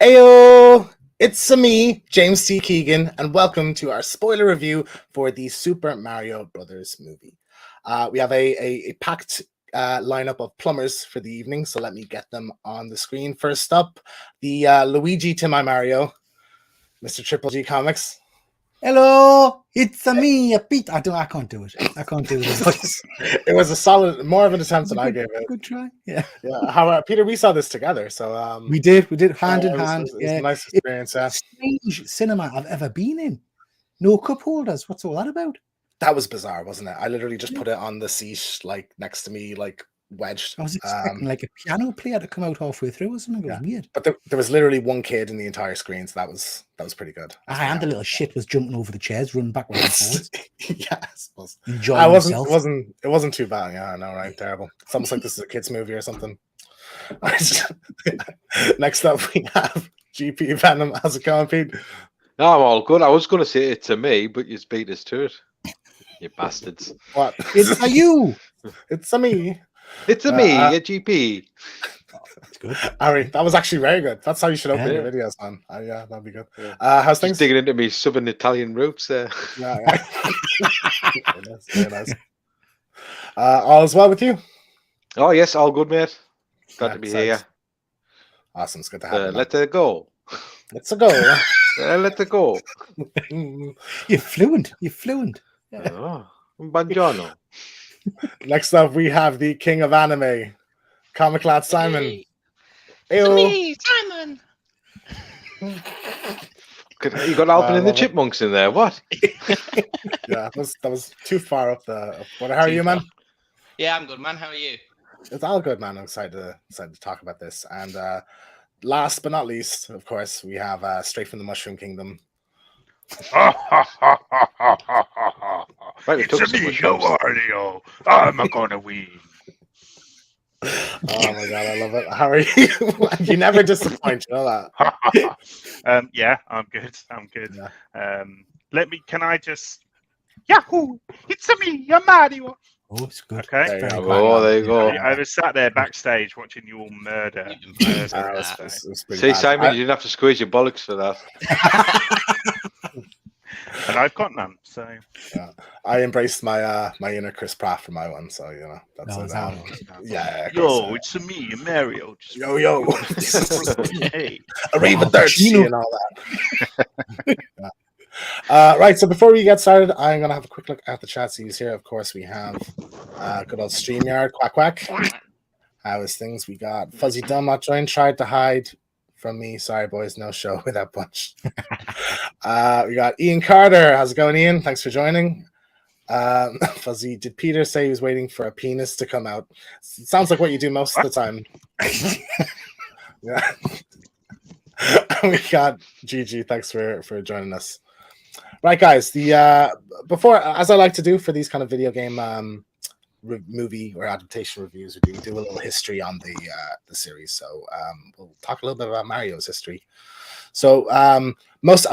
Ayo! It's me, James T. Keegan, and welcome to our spoiler review for the Super Mario Brothers movie. We have a packed lineup of plumbers for the evening, so let me get them on the screen. First up, the Luigi to my Mario, Mr. Triple G Comics. Hello, it's me, Pete. I can't do it. I can't do it. It was a solid, more of an attempt than I gave it. Good try. Yeah. How Peter? We saw this together, so we did hand in It hand. was a nice experience. It's the strange cinema I've ever been in. No cup holders. What's all that about? That was bizarre, wasn't it? I literally just put it on the seat, like next to me, like wedged. I was expecting like a piano player to come out halfway through or something. It was weird. But there was literally one kid in the entire screen, so that was pretty good. And the little shit was jumping over the chairs, running backwards and forwards. Yeah, I suppose. Enjoying himself. It wasn't too bad. Yeah, I know, right? Terrible. It's almost like this is a kids' movie or something. Next up, we have GP Venom. How's it going, Pete? No, I'm all good. I was going to say it's a me, but you beat us to it. You bastards. What? It's a you. It's a me. It's a me, a GP. That's good. Ari, that was actually very good. That's how you should open your videos, man. Yeah, that'd be good. How's things? Just digging into me southern Italian roots there. Yeah. Very nice. All is well with you? Oh, yes, all good, mate. Glad to be here. Awesome. It's good to have you. Let it go. Let's go. Let it go. You're fluent. Yeah. Oh, buongiorno. Next up, we have the king of anime, Comic Lad Simon. It's me, Simon. You got Alvin and the Chipmunks in there. What? Yeah, that was too far up the. How are you, man? Yeah, I'm good, man. How are you? It's all good, man. I'm excited to talk about this. And last but not least, of course, we have straight from the Mushroom Kingdom. Right, it's me, Mario. I'm gonna win. Oh my god, I love it. How are you? You never disappoint, you know that. Yeah, I'm good. Yeah. Can I just Yahoo! It's me, Mario. Oh, it's good. Okay. There you go. I was sat there backstage watching you all murder. See, Simon, you didn't have to squeeze your bollocks for that. And I've got none, so yeah. I embraced my my inner Chris Pratt for my one, so you know that's yeah. Yo, it's me, Mario. Yo. Hey, a Raven Thirsty and all that. Yeah. Right, so before we get started, I'm gonna have a quick look at the chat series here. Of course, we have good old StreamYard, quack. How is things? We got Fuzzy Dumb not joined, tried to hide from me. Sorry, boys, no show without Bunch. We got Ian Carter. How's it going, Ian? Thanks for joining. Fuzzy, did Peter say he was waiting for a penis to come out? It sounds like what you do most of the time. Yeah. We got Gigi. Thanks for joining us. Right, guys. Before, as I like to do for these kind of video game movie or adaptation reviews, we do a little history on the series. So we'll talk a little bit about Mario's history. So I'm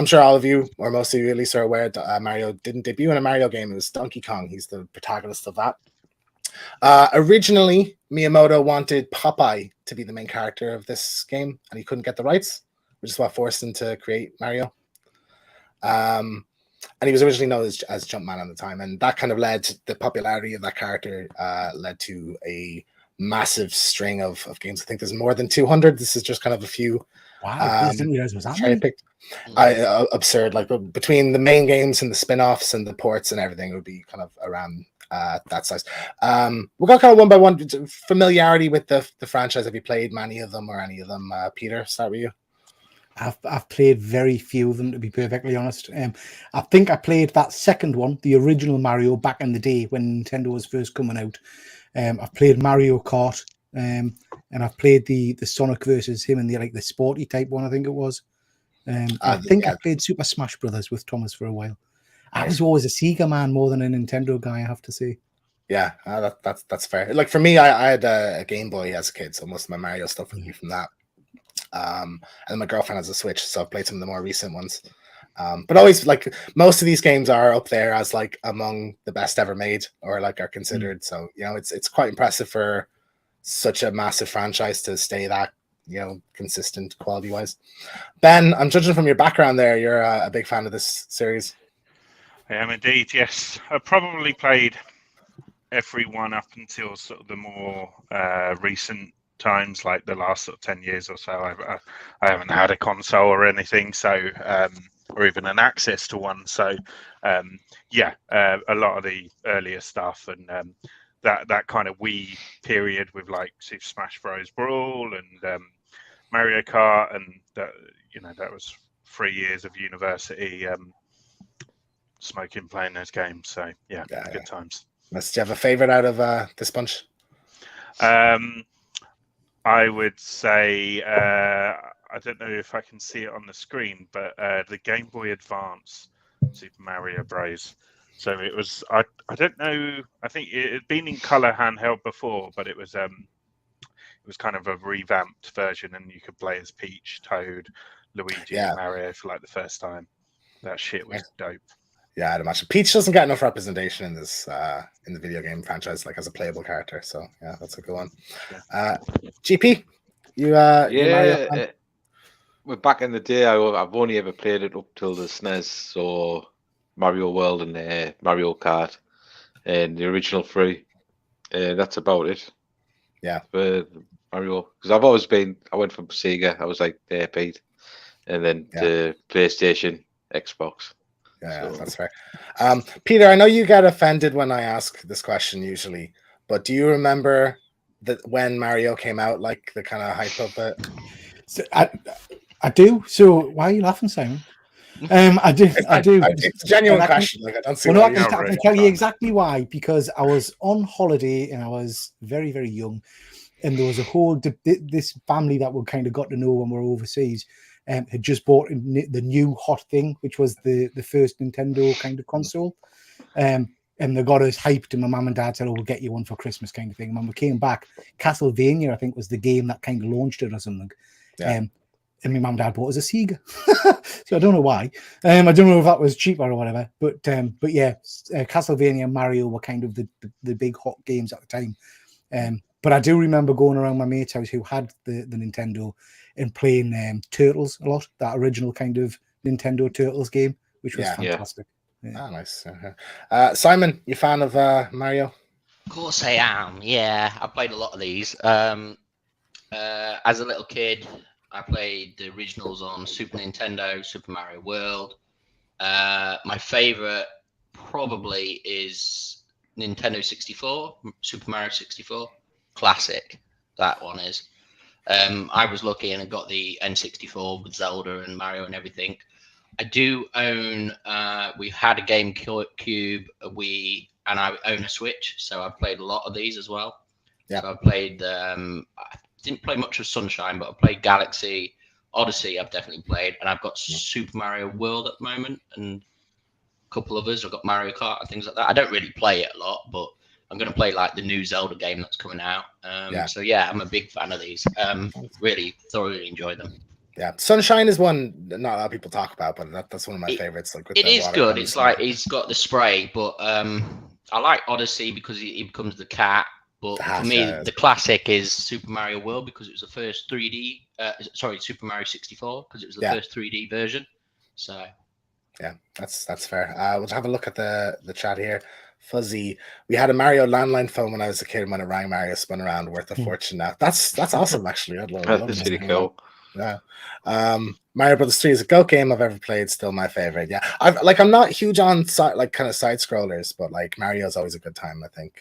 sure all of you, or most of you at least, are aware that Mario didn't debut in a Mario game. It was Donkey Kong. He's the protagonist of that. Originally, Miyamoto wanted Popeye to be the main character of this game, and he couldn't get the rights, which is what forced him to create Mario. And he was originally known as Jumpman at the time, and that kind of led to the popularity of that character, led to a massive string of games. I think there's more than 200. This is just kind of a few. Wow, I didn't realize it was that many. Absurd. Like between the main games and the spin-offs and the ports and everything, it would be kind of around that size. We'll go kind of one by one. Familiarity with the franchise. Have you played many of them or any of them? Peter, start with you. I've played very few of them, to be perfectly honest. I think I played that second one, the original Mario, back in the day when Nintendo was first coming out. I've played Mario Kart, and I've played the Sonic versus him and the sporty type one, I think it was. I think I played Super Smash Brothers with Thomas for a while. I was always a Sega man more than a Nintendo guy, I have to say. Yeah, that's fair. Like for me, I had a Game Boy as a kid, so most of my Mario stuff would be from that. And my girlfriend has a Switch, so I've played some of the more recent ones. But always, like, most of these games are up there as like among the best ever made, or like are considered. So you know, it's quite impressive for such a massive franchise to stay that consistent quality wise. Ben, I'm judging from your background there, you're a big fan of this series. I am indeed, yes. I probably played every one up until sort of the more recent times, like the last sort of 10 years or so. I haven't had a console or anything, so or even an access to one. So a lot of the earlier stuff and that kind of Wii period with like Super Smash Bros. Brawl and Mario Kart, and that was 3 years of university smoking, playing those games. So good times. Do you have a favorite out of this bunch? I would say I don't know if I can see it on the screen, but the Game Boy Advance Super Mario Bros. So it was I don't know. I think it had been in color handheld before, but it was kind of a revamped version, and you could play as Peach, Toad, Luigi, and Mario for like the first time. That shit was dope. Yeah, I'd imagine Peach doesn't get enough representation in this in the video game franchise, like as a playable character. So yeah, that's a good one. GP, you Mario fan? Well, back in the day, I've only ever played it up till the SNES, so Mario World and Mario Kart and the original 3. That's about it. Yeah, for Mario, because I've always been. I went from Sega. I was like there, Pete, and then to PlayStation, Xbox. Yeah, that's fair. Peter, I know you get offended when I ask this question usually, but do you remember that when Mario came out, like the kind of hype of it? So I do. So why are you laughing, Simon? I do. It's a genuine question. Like, I don't see. Well, no, I can tell you exactly why. Because I was on holiday and I was very, very young, and there was a whole this family that we kind of got to know when we were overseas. Had just bought the new hot thing, which was the first Nintendo kind of console. And they got us hyped, and my mum and dad said, "Oh, we'll get you one for Christmas," kind of thing. And when we came back, Castlevania, I think, was the game that kind of launched it or something. Yeah. And my mum and dad bought us a Sega. So I don't know why. I don't know if that was cheaper or whatever. But yeah, Castlevania and Mario were kind of the big hot games at the time. But I do remember going around my mate's house who had the Nintendo and playing Turtles a lot, that original kind of Nintendo Turtles game, which was fantastic. Yeah. Oh, nice. Simon, you fan of Mario? Of course I am. Yeah, I played a lot of these. As a little kid, I played the originals on Super Nintendo, Super Mario World. My favorite probably is Nintendo 64, Super Mario 64. Classic, that one is. I was lucky and I got the N64 with Zelda and Mario and everything. I do own, we had a GameCube, a Wii, and I own a Switch, so I've played a lot of these as well. Yeah. So I played, I didn't play much of Sunshine, but I played Galaxy, Odyssey I've definitely played, and I've got Super Mario World at the moment, and a couple others. I've got Mario Kart and things like that. I don't really play it a lot, but I'm going to play like the new Zelda game that's coming out. So yeah, I'm a big fan of these. Really thoroughly enjoy them. Yeah, Sunshine is one not a lot of people talk about, but that's one of my favorites. Like it is good. It's like he's got the spray, but I like Odyssey because he becomes the cat. But for me, the classic is Super Mario World because it was the first 3D. Super Mario 64 because it was the first 3D version. So yeah, that's fair. We'll have a look at the chat here. Fuzzy, we had a Mario landline phone when I was a kid. When it rang, Mario spun around, worth a fortune now. That's awesome, actually. I'd love that's pretty cool. Yeah. Mario Brothers 3 is a GOAT game I've ever played. Still my favorite. Yeah, I'm not huge on side scrollers, but like Mario's always a good time. I think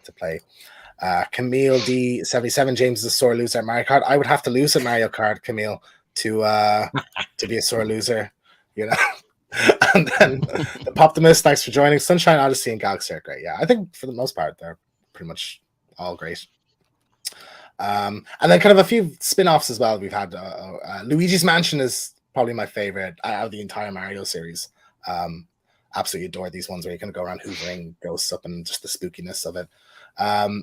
to play. Camille D77, James is a sore loser at Mario Kart. I would have to lose at Mario Kart, Camille, to be a sore loser. You know. And then the Poptimus, thanks for joining. Sunshine, Odyssey, and Galaxy are great. Yeah, I think for the most part they're pretty much all great. And then kind of a few spin-offs as well. We've had Luigi's Mansion is probably my favorite out of the entire Mario series. Absolutely adore these ones where you can go around hoovering ghosts up and just the spookiness of it.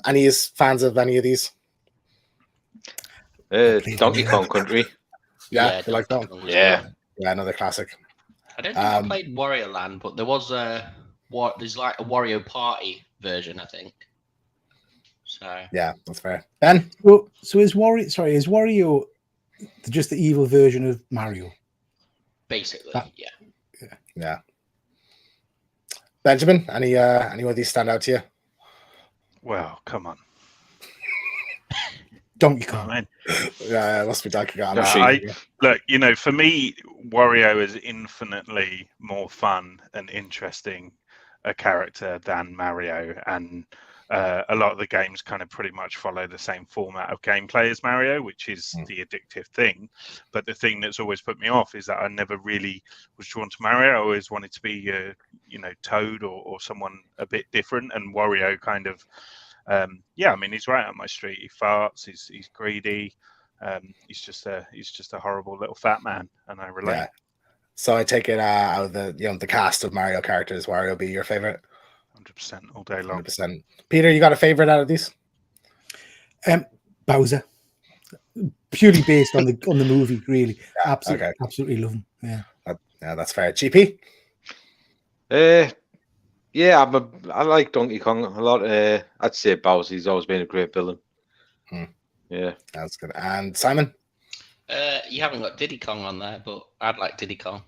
Any fans of any of these? Donkey Kong Country. Yeah, you like that? Yeah, another classic. I don't think I played Wario Land, but there was there's like a Wario Party version, I think. So yeah, that's fair. Ben, so is Wario just the evil version of Mario. Basically, That- yeah. Yeah. Benjamin, any of these stand out to you? Well, come on. Donkey I Kong. mean, Yeah, it must be Donkey Kong. Yoshi. look, for me, Wario is infinitely more fun and interesting a character than Mario, and a lot of the games kind of pretty much follow the same format of gameplay as Mario, which is the addictive thing. But the thing that's always put me off is that I never really was drawn to Mario. I always wanted to be, Toad or someone a bit different, and Wario kind of. He's right up my street. He farts. He's greedy. He's just a horrible little fat man, and I relate. Yeah. So I take it out of the cast of Mario characters, Wario be your favorite? 100% all day long. 100%. Peter, you got a favorite out of these? Bowser. Purely based on the movie, really. Yeah, Absolutely love him. Yeah. Yeah, that's fair. GP? Yeah, I like Donkey Kong a lot. I'd say Bowser. He's always been a great villain. Yeah, that's good. And Simon? You haven't got Diddy Kong on there, but I'd like Diddy Kong.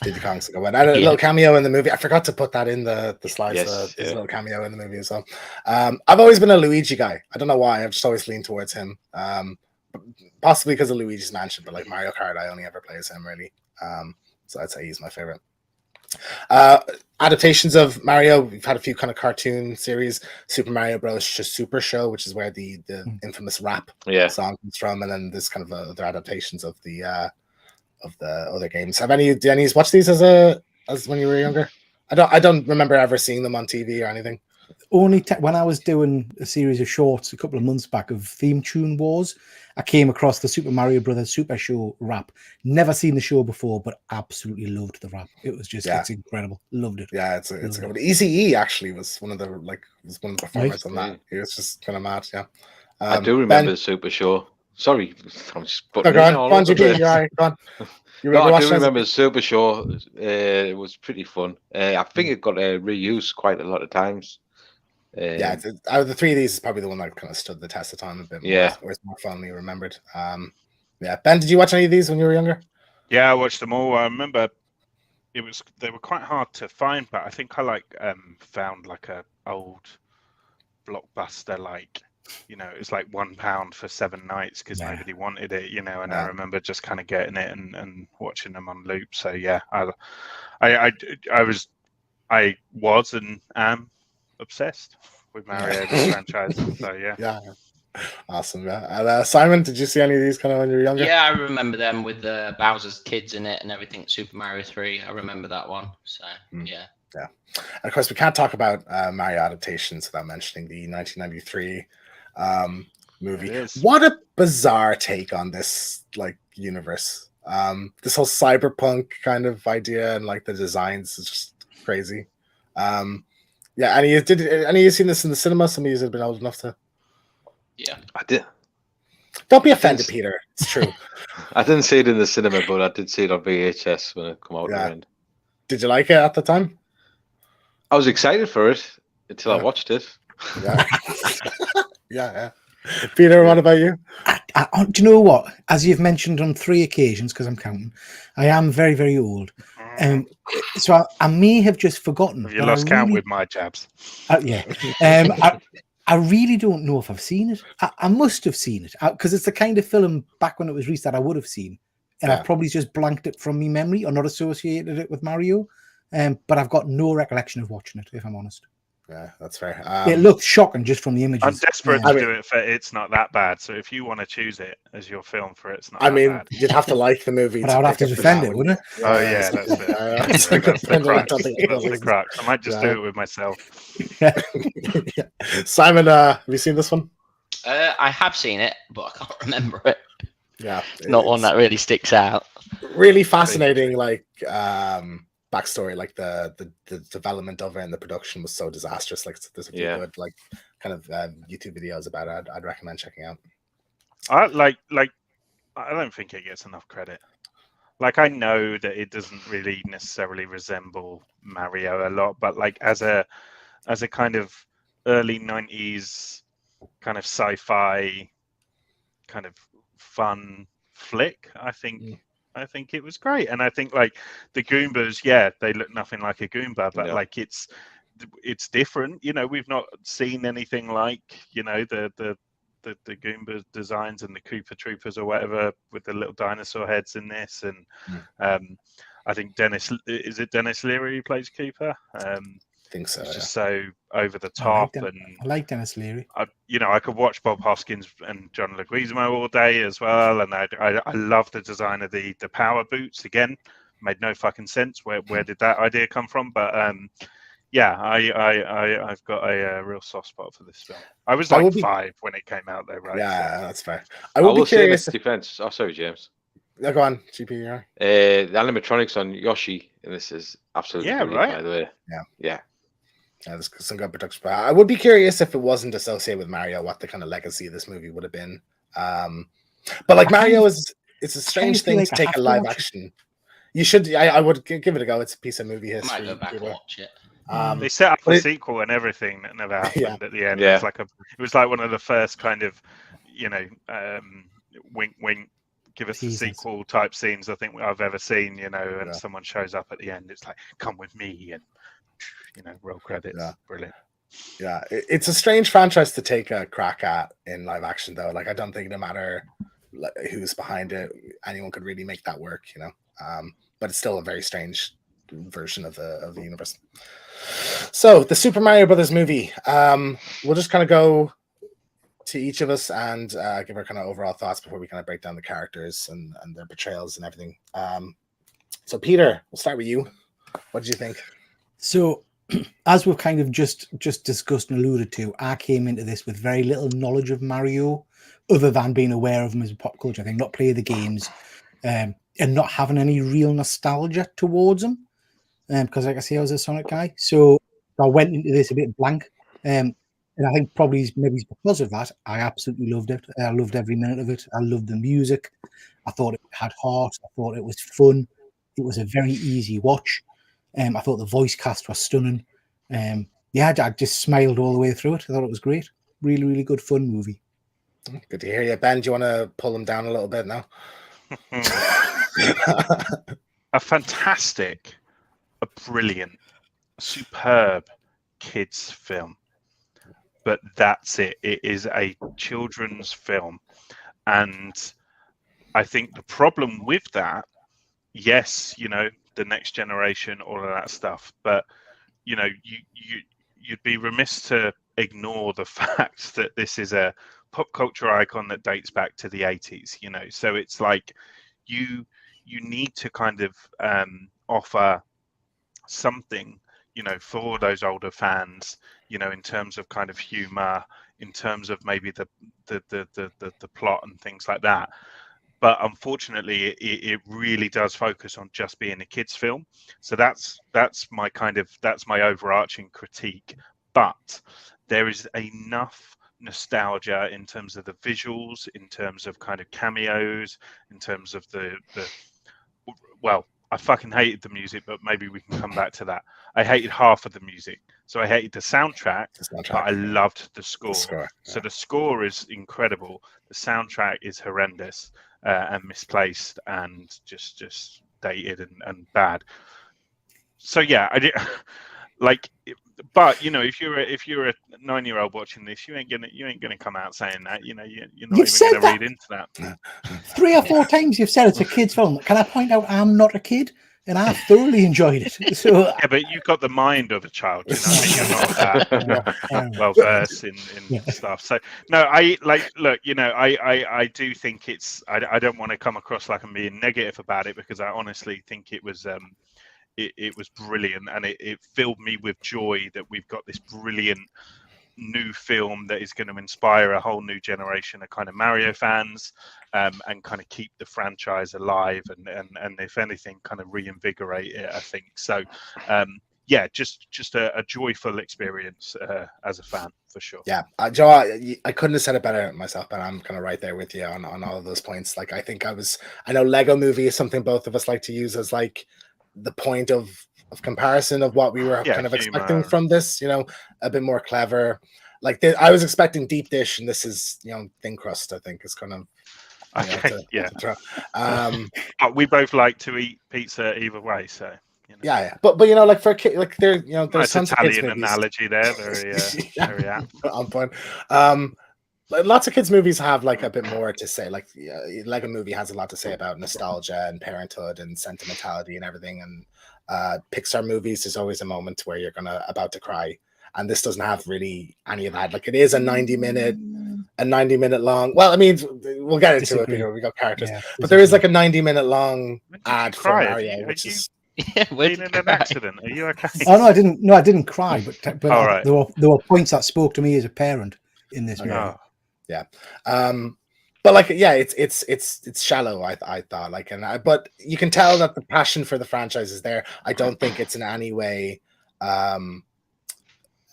Diddy Kong's a good one. And a little cameo in the movie. I forgot to put that in the slides. Yes, There's a little cameo in the movie as well. I've always been a Luigi guy. I don't know why. I've just always leaned towards him. Possibly because of Luigi's Mansion, but like Mario Kart, I only ever play as him really. So I'd say he's my favorite. Adaptations of Mario, we've had a few kind of cartoon series. Super Mario Bros. Super Show, which is where the infamous rap song comes from, and then this kind of other adaptations of the other games. Did any of you watch these as when you were younger? I don't remember ever seeing them on TV or anything. Only when I was doing a series of shorts a couple of months back of theme tune wars, I came across the Super Mario Brothers Super Show rap. Never seen the show before, but absolutely loved the rap. It was just it's incredible. Loved it. Yeah, it's a good one. Eazy-E actually was one of the performers on that. He was just kind of mad. Yeah, I do remember the Super Show. Sorry, I'm just putting go on, GP. You're all right. Go on. I do remember the Super Show. It was pretty fun. I think it got reused quite a lot of times. Out of the three of these, is probably the one that kind of stood the test of time a bit more. Yeah, or is more fondly remembered. Ben, did you watch any of these when you were younger? Yeah, I watched them all. I remember they were quite hard to find, but I think I found like a old Blockbuster it was like £1 for 7 nights because nobody wanted it, and I remember just kind of getting it and watching them on loop. So yeah, I was and am obsessed with Mario franchise. So yeah. Awesome. Yeah. And Simon, did you see any of these kind of when you were younger? Yeah, I remember them with Bowser's kids in it and everything. Super Mario 3, I remember that one. So yeah. And of course, we can't talk about Mario Adaptations without mentioning the 1993 movie. What a bizarre take on this universe. This whole cyberpunk kind of idea and the designs is just crazy. Any of you seen this in the cinema? Some of you have been old enough to. Yeah, I did. Don't be offended, Peter. It's true. I didn't see it in the cinema, but I did see it on VHS when it came out. Around. Did you like it at the time? I was excited for it until I watched it. Yeah. yeah. Peter, what about you? Do you know what? As you've mentioned on 3 occasions, because I'm counting, I am very, very old. So I may have just forgotten. Have you lost count with my jabs? I really don't know if I've seen it. I must have seen it because it's the kind of film back when it was released that I would have seen, and I've probably just blanked it from my memory or not associated it with Mario. But I've got no recollection of watching it, if I'm honest. Yeah, that's fair. It looked shocking just from the images. I'm desperate to do it for It's Not That Bad. So if you want to choose it as your film for It's Not That Bad. You'd have to like the movie. But I would have to defend it, wouldn't it? Oh, yeah, that's it. That's the crux. I might just do it with myself. Simon, have you seen this one? I have seen it, but I can't remember it. Yeah. It's not one that really sticks out. Really fascinating, backstory, the development of it and the production was so disastrous. There's a few good kind of YouTube videos about it. I'd recommend checking out. I don't think it gets enough credit. I know that it doesn't really necessarily resemble Mario a lot, but as a kind of early 90s kind of sci-fi kind of fun flick. I think it was great, and I think like the Goombas, they look nothing like a Goomba, but like it's different. You know, we've not seen anything like the Goomba designs and the Koopa Troopers or whatever with the little dinosaur heads in this, and I think Dennis Leary who plays Koopa? I think so. It's just so over the top, I like Dennis Leary. I could watch Bob Hoskins and John Leguizamo all day as well, and I love the design of the power boots. Again, made no fucking sense. Where did that idea come from? But I've got a real soft spot for this film. I was like 5 when it came out, though, right? Yeah, that's fair. I will say in its defense. Oh, sorry, James. Go on, GP. The animatronics on Yoshi in this is absolutely brilliant, right. by the way. Yeah, there's some good production. But I would be curious if it wasn't associated with Mario, what the kind of legacy of this movie would have been. But like Mario it's a strange thing to take a live action. You should. I would give it a go. It's a piece of movie history. I might go back and watch it. They set up a sequel and everything that never happened at the end. Yeah. It was like one of the first kind of, wink, wink, give us a sequel type scenes I think I've ever seen. And someone shows up at the end. It's like, come with me, and roll credits. Yeah. Brilliant. Yeah, it's a strange franchise to take a crack at in live action, though. Like, I don't think no matter who's behind it, anyone could really make that work. But it's still a very strange version of the universe. So the Super Mario Brothers movie, we'll just kind of go to each of us and give our kind of overall thoughts before we kind of break down the characters and their portrayals and everything. So Peter, we'll start with you. What did you think? So as we've kind of just discussed and alluded to, I came into this with very little knowledge of Mario other than being aware of him as a pop culture thing, not play the games, and not having any real nostalgia towards him. Because like I say, I was a Sonic guy, so I went into this a bit blank, and I think maybe because of that, I absolutely loved it. I loved every minute of it. I loved the music. I thought it had heart. I thought it was fun. It was a very easy watch. I thought the voice cast was stunning. I just smiled all the way through it. I thought it was great. Really, really good fun movie. Good to hear you, Ben. Do you want to pull them down a little bit now? A fantastic, a brilliant, superb kids film, but that's it. It is a children's film, and I think the problem with that, yes, the next generation, all of that stuff, but you'd be remiss to ignore the fact that this is a pop culture icon that dates back to the 80s. So it's like you need to kind of offer something for those older fans, in terms of kind of humor, in terms of maybe the plot and things like that. But unfortunately, it really does focus on just being a kids' film. So that's my overarching critique. But there is enough nostalgia in terms of the visuals, in terms of kind of cameos, in terms of well, I fucking hated the music, but maybe we can come back to that. I hated half of the music. So I hated the soundtrack, but I loved the score. So the score is incredible. The soundtrack is horrendous and misplaced and just dated and bad. So yeah, I did like, but if you're a 9-year-old watching this, you ain't gonna come out saying that. You're not even gonna read into that. 3 or 4 times you've said it's a kid's film. Can I point out I'm not a kid? And I thoroughly enjoyed it. So yeah, but you've got the mind of a child. You're not that well versed in stuff. So no, I do think it's. I don't want to come across like I'm being negative about it, because I honestly think it was it was brilliant, and it filled me with joy that we've got this brilliant new film that is going to inspire a whole new generation of kind of Mario fans, and kind of keep the franchise alive, and if anything, kind of reinvigorate it, I think. So just a joyful experience as a fan, for sure. Yeah, Joe, I couldn't have said it better myself, but I'm kind of right there with you on all of those points. Like, I know Lego Movie is something both of us like to use as like the point of comparison of what we were kind of expecting from this, a bit more clever. Like, I was expecting deep dish, and this is, thin crust, I think, is kind of Okay, yeah. Um, But we both like to eat pizza either way, so. yeah. But like for a kid, like there's Nice tons of kids Italian movies. analogy there, very very apt. On point. Lots of kids movies have like a bit more to say. Like Lego Movie has a lot to say about nostalgia and parenthood and sentimentality and everything. And Pixar movies, there's always a moment where you're about to cry, and this doesn't have really any of that. Like it is a 90-minute long. Well, I mean, we'll get into it because we got characters, but there is like a 90-minute long ad for Mario, which is. Yeah, where Been did in you an cry? accident? Are you okay? Oh no, I didn't. No, I didn't cry. But All right. there were points that spoke to me as a parent in this movie. Oh. Yeah. But like, yeah, it's shallow. I thought like, but you can tell that the passion for the franchise is there. I don't think it's in any way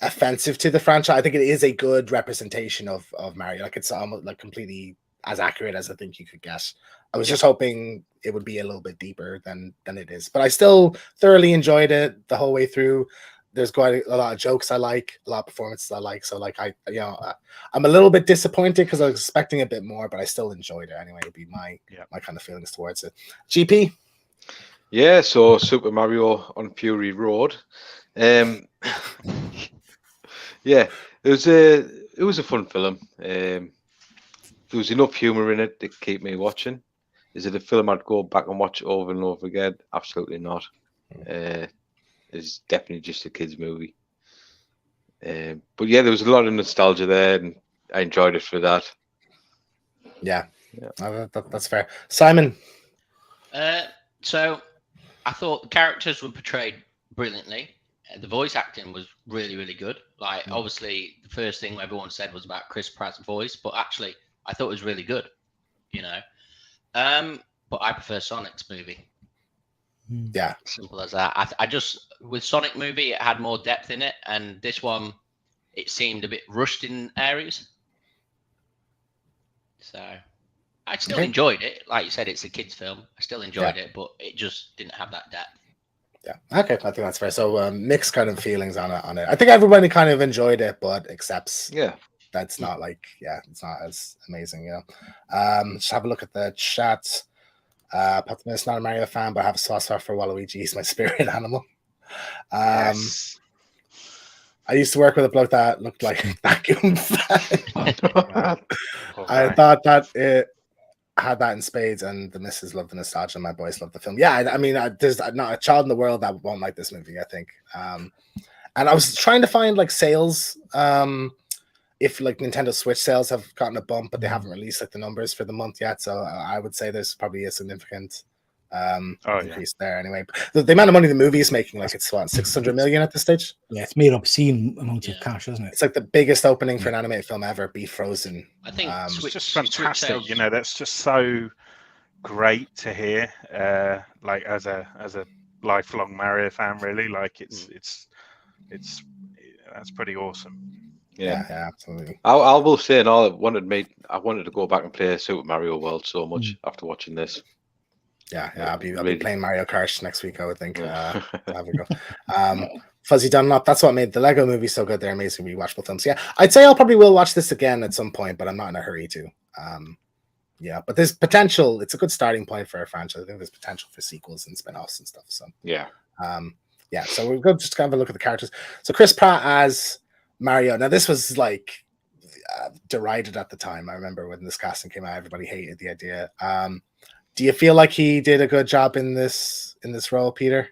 offensive to the franchise. I think it is a good representation of Mario. Like it's almost like completely as accurate as I think you could guess. I was just hoping it would be a little bit deeper than it is, but I still thoroughly enjoyed it the whole way through. There's quite a lot of jokes I like, a lot of performances I like. So like I'm a little bit disappointed because I was expecting a bit more, but I still enjoyed it anyway. It'd be my kind of feelings towards it. GP. Yeah, so Super Mario on Fury Road. Yeah, it was a fun film. There was enough humor in it to keep me watching. Is it a film I'd go back and watch over and over again? Absolutely not. It's definitely just a kids' movie. But yeah, there was a lot of nostalgia there, and I enjoyed it for that. Yeah. That's fair. Simon. So I thought the characters were portrayed brilliantly. The voice acting was really, really good. Like, obviously, the first thing everyone said was about Chris Pratt's voice, but actually, I thought it was really good. But I prefer Sonic's movie. Yeah, simple as that. I just with Sonic movie, it had more depth in it, and this one, it seemed a bit rushed in areas. So I still enjoyed it. Like you said, it's a kids' film. I still enjoyed it, but it just didn't have that depth. Yeah. Okay, I think that's fair. So mixed kind of feelings on it. I think everybody kind of enjoyed it, but accepts. Yeah. That's not like it's not as amazing. Just have a look at the chat. Pat's not a Mario fan, but I have a soft spot for Waluigi. He's my spirit animal. Yes. I used to work with a bloke that looked like a vacuum fan. I thought that it had that in spades, and the missus loved the nostalgia, and my boys loved the film. Yeah, I mean, there's not a child in the world that won't like this movie, I think. And I was trying to find like sales, if like Nintendo Switch sales have gotten a bump, but they haven't released like the numbers for the month yet. So I would say there's probably a significant increase there anyway. But the amount of money the movie is making, like it's what, 600 million at this stage? Yeah, it's made obscene amounts of cash, isn't it? It's like the biggest opening for an animated film ever, be Frozen. I think it's just fantastic. That's just so great to hear. Like as a lifelong Mario fan, really, like it's that's pretty awesome. Yeah, absolutely. I will say, and all I wanted to go back and play Super Mario World so much after watching this. Yeah, I'll be playing Mario Kart next week, I would think. Have a go. Fuzzy Dunlop, that's what made the Lego movie so good. They're amazing rewatchable films. Yeah, I'd say I'll probably will watch this again at some point, but I'm not in a hurry to. But there's potential. It's a good starting point for a franchise. I think there's potential for sequels and spin-offs and stuff. So so we'll go just kind of have a look at the characters. So Chris Pratt as Mario. Now this was like derided at the time. I remember when this casting came out, everybody hated the idea. Do you feel like he did a good job in this role, Peter?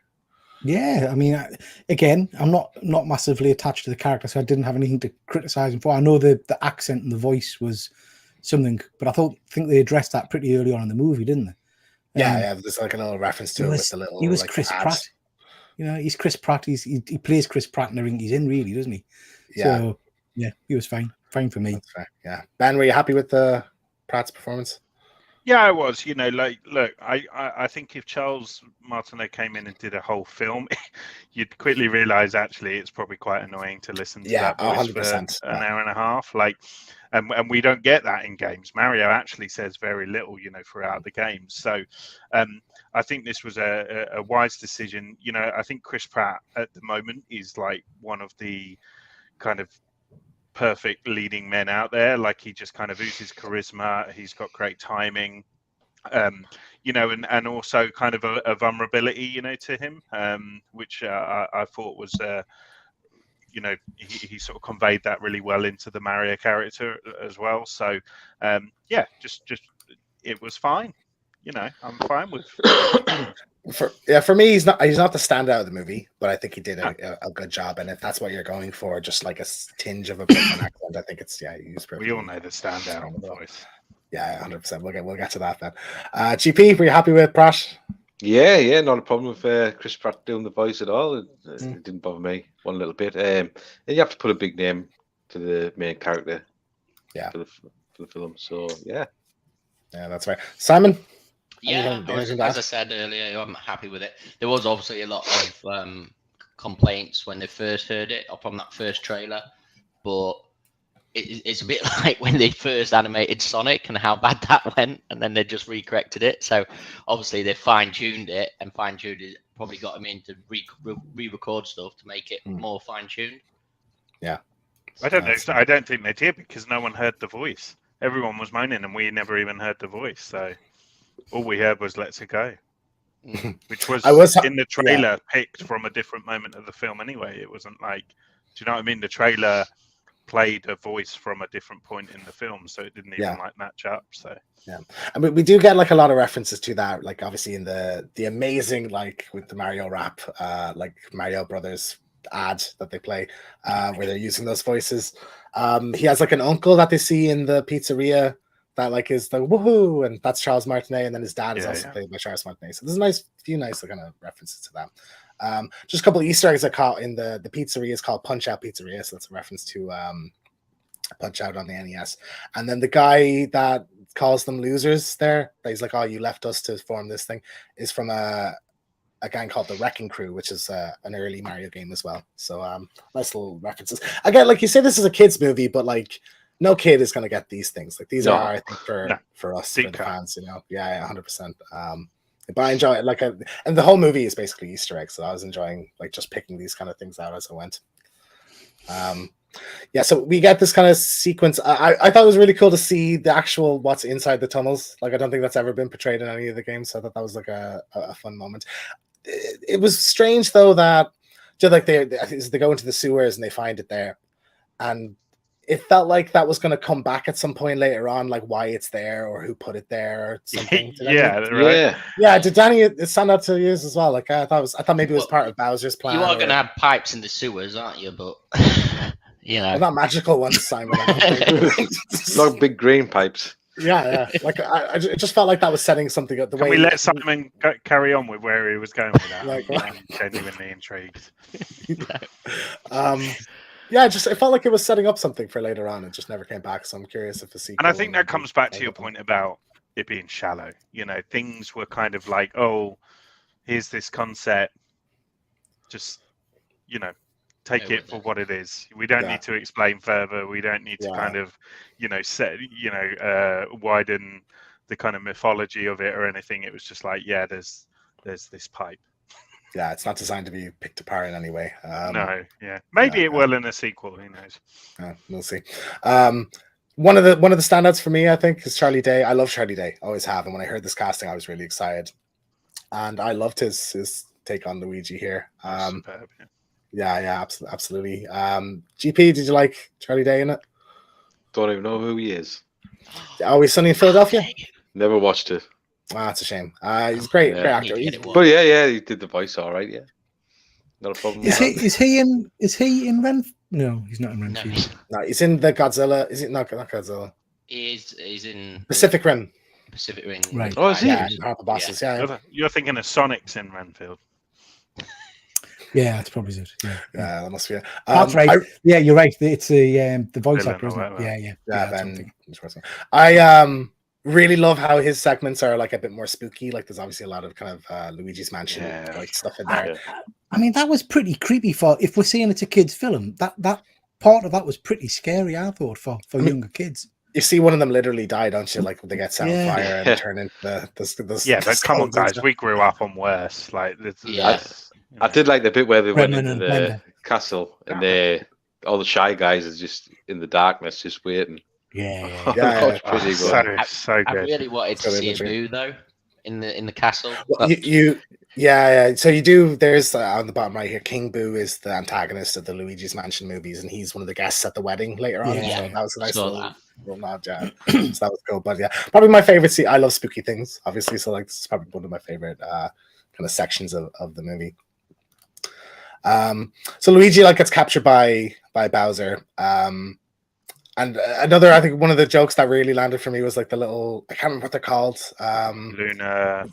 Yeah, I mean, again, I'm not massively attached to the character, so I didn't have anything to criticize him for. I know the accent and the voice was something, but I think they addressed that pretty early on in the movie, didn't they? Yeah. There's like a little reference to it with the little. He was like, Chris ads. Pratt. He's Chris Pratt. He plays Chris Pratt in everything he's in, really, doesn't he? Yeah. So yeah, he was fine for me. That's fair. Yeah, Ben, were you happy with the Pratt's performance? Yeah, I was. Like, look, I think if Charles Martinet came in and did a whole film, you'd quickly realize actually it's probably quite annoying to listen to that voice 100%, for an hour and a half. Like, and we don't get that in games. Mario actually says very little, throughout the games. So, I think this was a wise decision. I think Chris Pratt at the moment is like one of the kind of perfect leading men out there. Like, he just kind of oozes charisma. He's got great timing, you know, and also kind of a vulnerability, you know, to him, which I thought was, you know, he sort of conveyed that really well into the Mario character as well. So, yeah, just it was fine. You know, I'm fine with. For me, he's not the standout of the movie, but I think he did a good job. And if that's what you're going for, just like a tinge of a Brooklyn accent, I think it's he's We all know the standout voice. Yeah, 100%. We'll get to that then. GP, were you happy with Pratt? Yeah, not a problem with Chris Pratt doing the voice at all. It didn't bother me one little bit. And you have to put a big name to the main character. Yeah, for the film. So yeah, that's right. Simon. Yeah, as I said earlier, I'm happy with it. There was obviously a lot of complaints when they first heard it up on that first trailer, but it's a bit like when they first animated Sonic and how bad that went, and then they just recorrected it. So obviously they fine-tuned it, and fine-tuned it probably got them in to re-record stuff to make it more fine-tuned. Yeah. I don't know. I don't think they did, because no one heard the voice. Everyone was moaning, and we never even heard the voice. So all we heard was "Let's Go," which was in the trailer, picked from a different moment of the film. Anyway, it wasn't like, do you know what I mean? The trailer played a voice from a different point in the film, so it didn't even like match up. So yeah, I mean, we do get like a lot of references to that, like obviously in the amazing, like with the Mario rap, like Mario Brothers ad that they play, where they're using those voices. He has like an uncle that they see in the pizzeria that like is the woohoo, and that's Charles Martinet, and then his dad is also played by Charles Martinet. So there's a few nice kind of references to that. Just a couple of Easter eggs I caught in the pizzeria is called Punch Out Pizzeria, so that's a reference to Punch Out on the NES. And then the guy that calls them losers there, that he's like, "Oh, you left us to form this thing," is from a gang called the Wrecking Crew, which is an early Mario game as well. So nice little references. Again, like you say, this is a kids movie, but like no kid is going to get these things. Like these are, I think, for us, for the fans, you know. Yeah, 100%. But I enjoy it. Like, and the whole movie is basically Easter eggs. So I was enjoying like just picking these kind of things out as I went. Yeah, so we get this kind of sequence. I thought it was really cool to see the actual what's inside the tunnels. Like, I don't think that's ever been portrayed in any of the games. So I thought that was like a fun moment. It was strange though that just like they go into the sewers and they find it there, and it felt like that was going to come back at some point later on, like why it's there or who put it there or something. Yeah. Did Danny stand out to you as well? Like I thought maybe it was part of Bowser's plan. You are going to have pipes in the sewers, aren't you? But you know, well, not magical ones, Simon. Not big green pipes. Yeah. Like I just felt like that was setting something up. Can we let Simon carry on with where he was going with that? Like, I'm genuinely intrigued. Yeah, it felt like it was setting up something for later on. It just never came back. So I'm curious if a sequel. And I think that comes back to your point about it being shallow. You know, things were kind of like, oh, here's this concept. Just, you know, take it for what it is. We don't need to explain further. We don't need to kind of, you know, widen the kind of mythology of it or anything. It was just like, there's this pipe. Yeah, it's not designed to be picked apart in any way. No, maybe it will in a sequel. Who knows? We'll see. One of the standouts for me, I think, is Charlie Day. I love Charlie Day, always have. And when I heard this casting, I was really excited, and I loved his take on Luigi here. Superb, yeah, absolutely. GP, did you like Charlie Day in it? Don't even know who he is. Always Sunny in Philadelphia? Never watched it. That's a shame. He's a great actor. But he did the voice all right. Yeah, not a problem. Is he in Ren? No, he's not in Renfield. No, he's in the Godzilla. Is it not Godzilla? He's in Pacific Rim. Pacific Rim. Right. Oh, is he? Yeah, the bosses. Yeah. You're thinking of Sonic's in Renfield. Yeah, that's probably it. Yeah, that must be it. That's right. Yeah, you're right. It's the voice actor, isn't it? Yeah. I really love how his segments are like a bit more spooky. Like there's obviously a lot of kind of Luigi's Mansion like stuff in there. I mean, that was pretty creepy for if we're saying it's a kids' film. That part of that was pretty scary, I thought, for younger kids. You see one of them literally die, don't you? Like they get set on fire and turn into the yeah, but come on, guys, we grew up on worse. Like I did like the bit where they went into the castle and all the shy guys are just in the darkness, just waiting. Yeah. Yeah. Pretty good. So I good. really wanted to Good see a imagery. boo though in the castle. Well, But yeah. So you do. There's on the bottom right here. King Boo is the antagonist of the Luigi's Mansion movies, and he's one of the guests at the wedding later on. Yeah. So that was a nice Saw little, that. little nod. Yeah. So that was cool. But yeah, probably my favorite scene. I love spooky things, obviously. So like, this is probably one of my favorite kind of sections of the movie. So Luigi like gets captured by Bowser. And another, I think one of the jokes that really landed for me was like the little, I can't remember what they're called. Luna,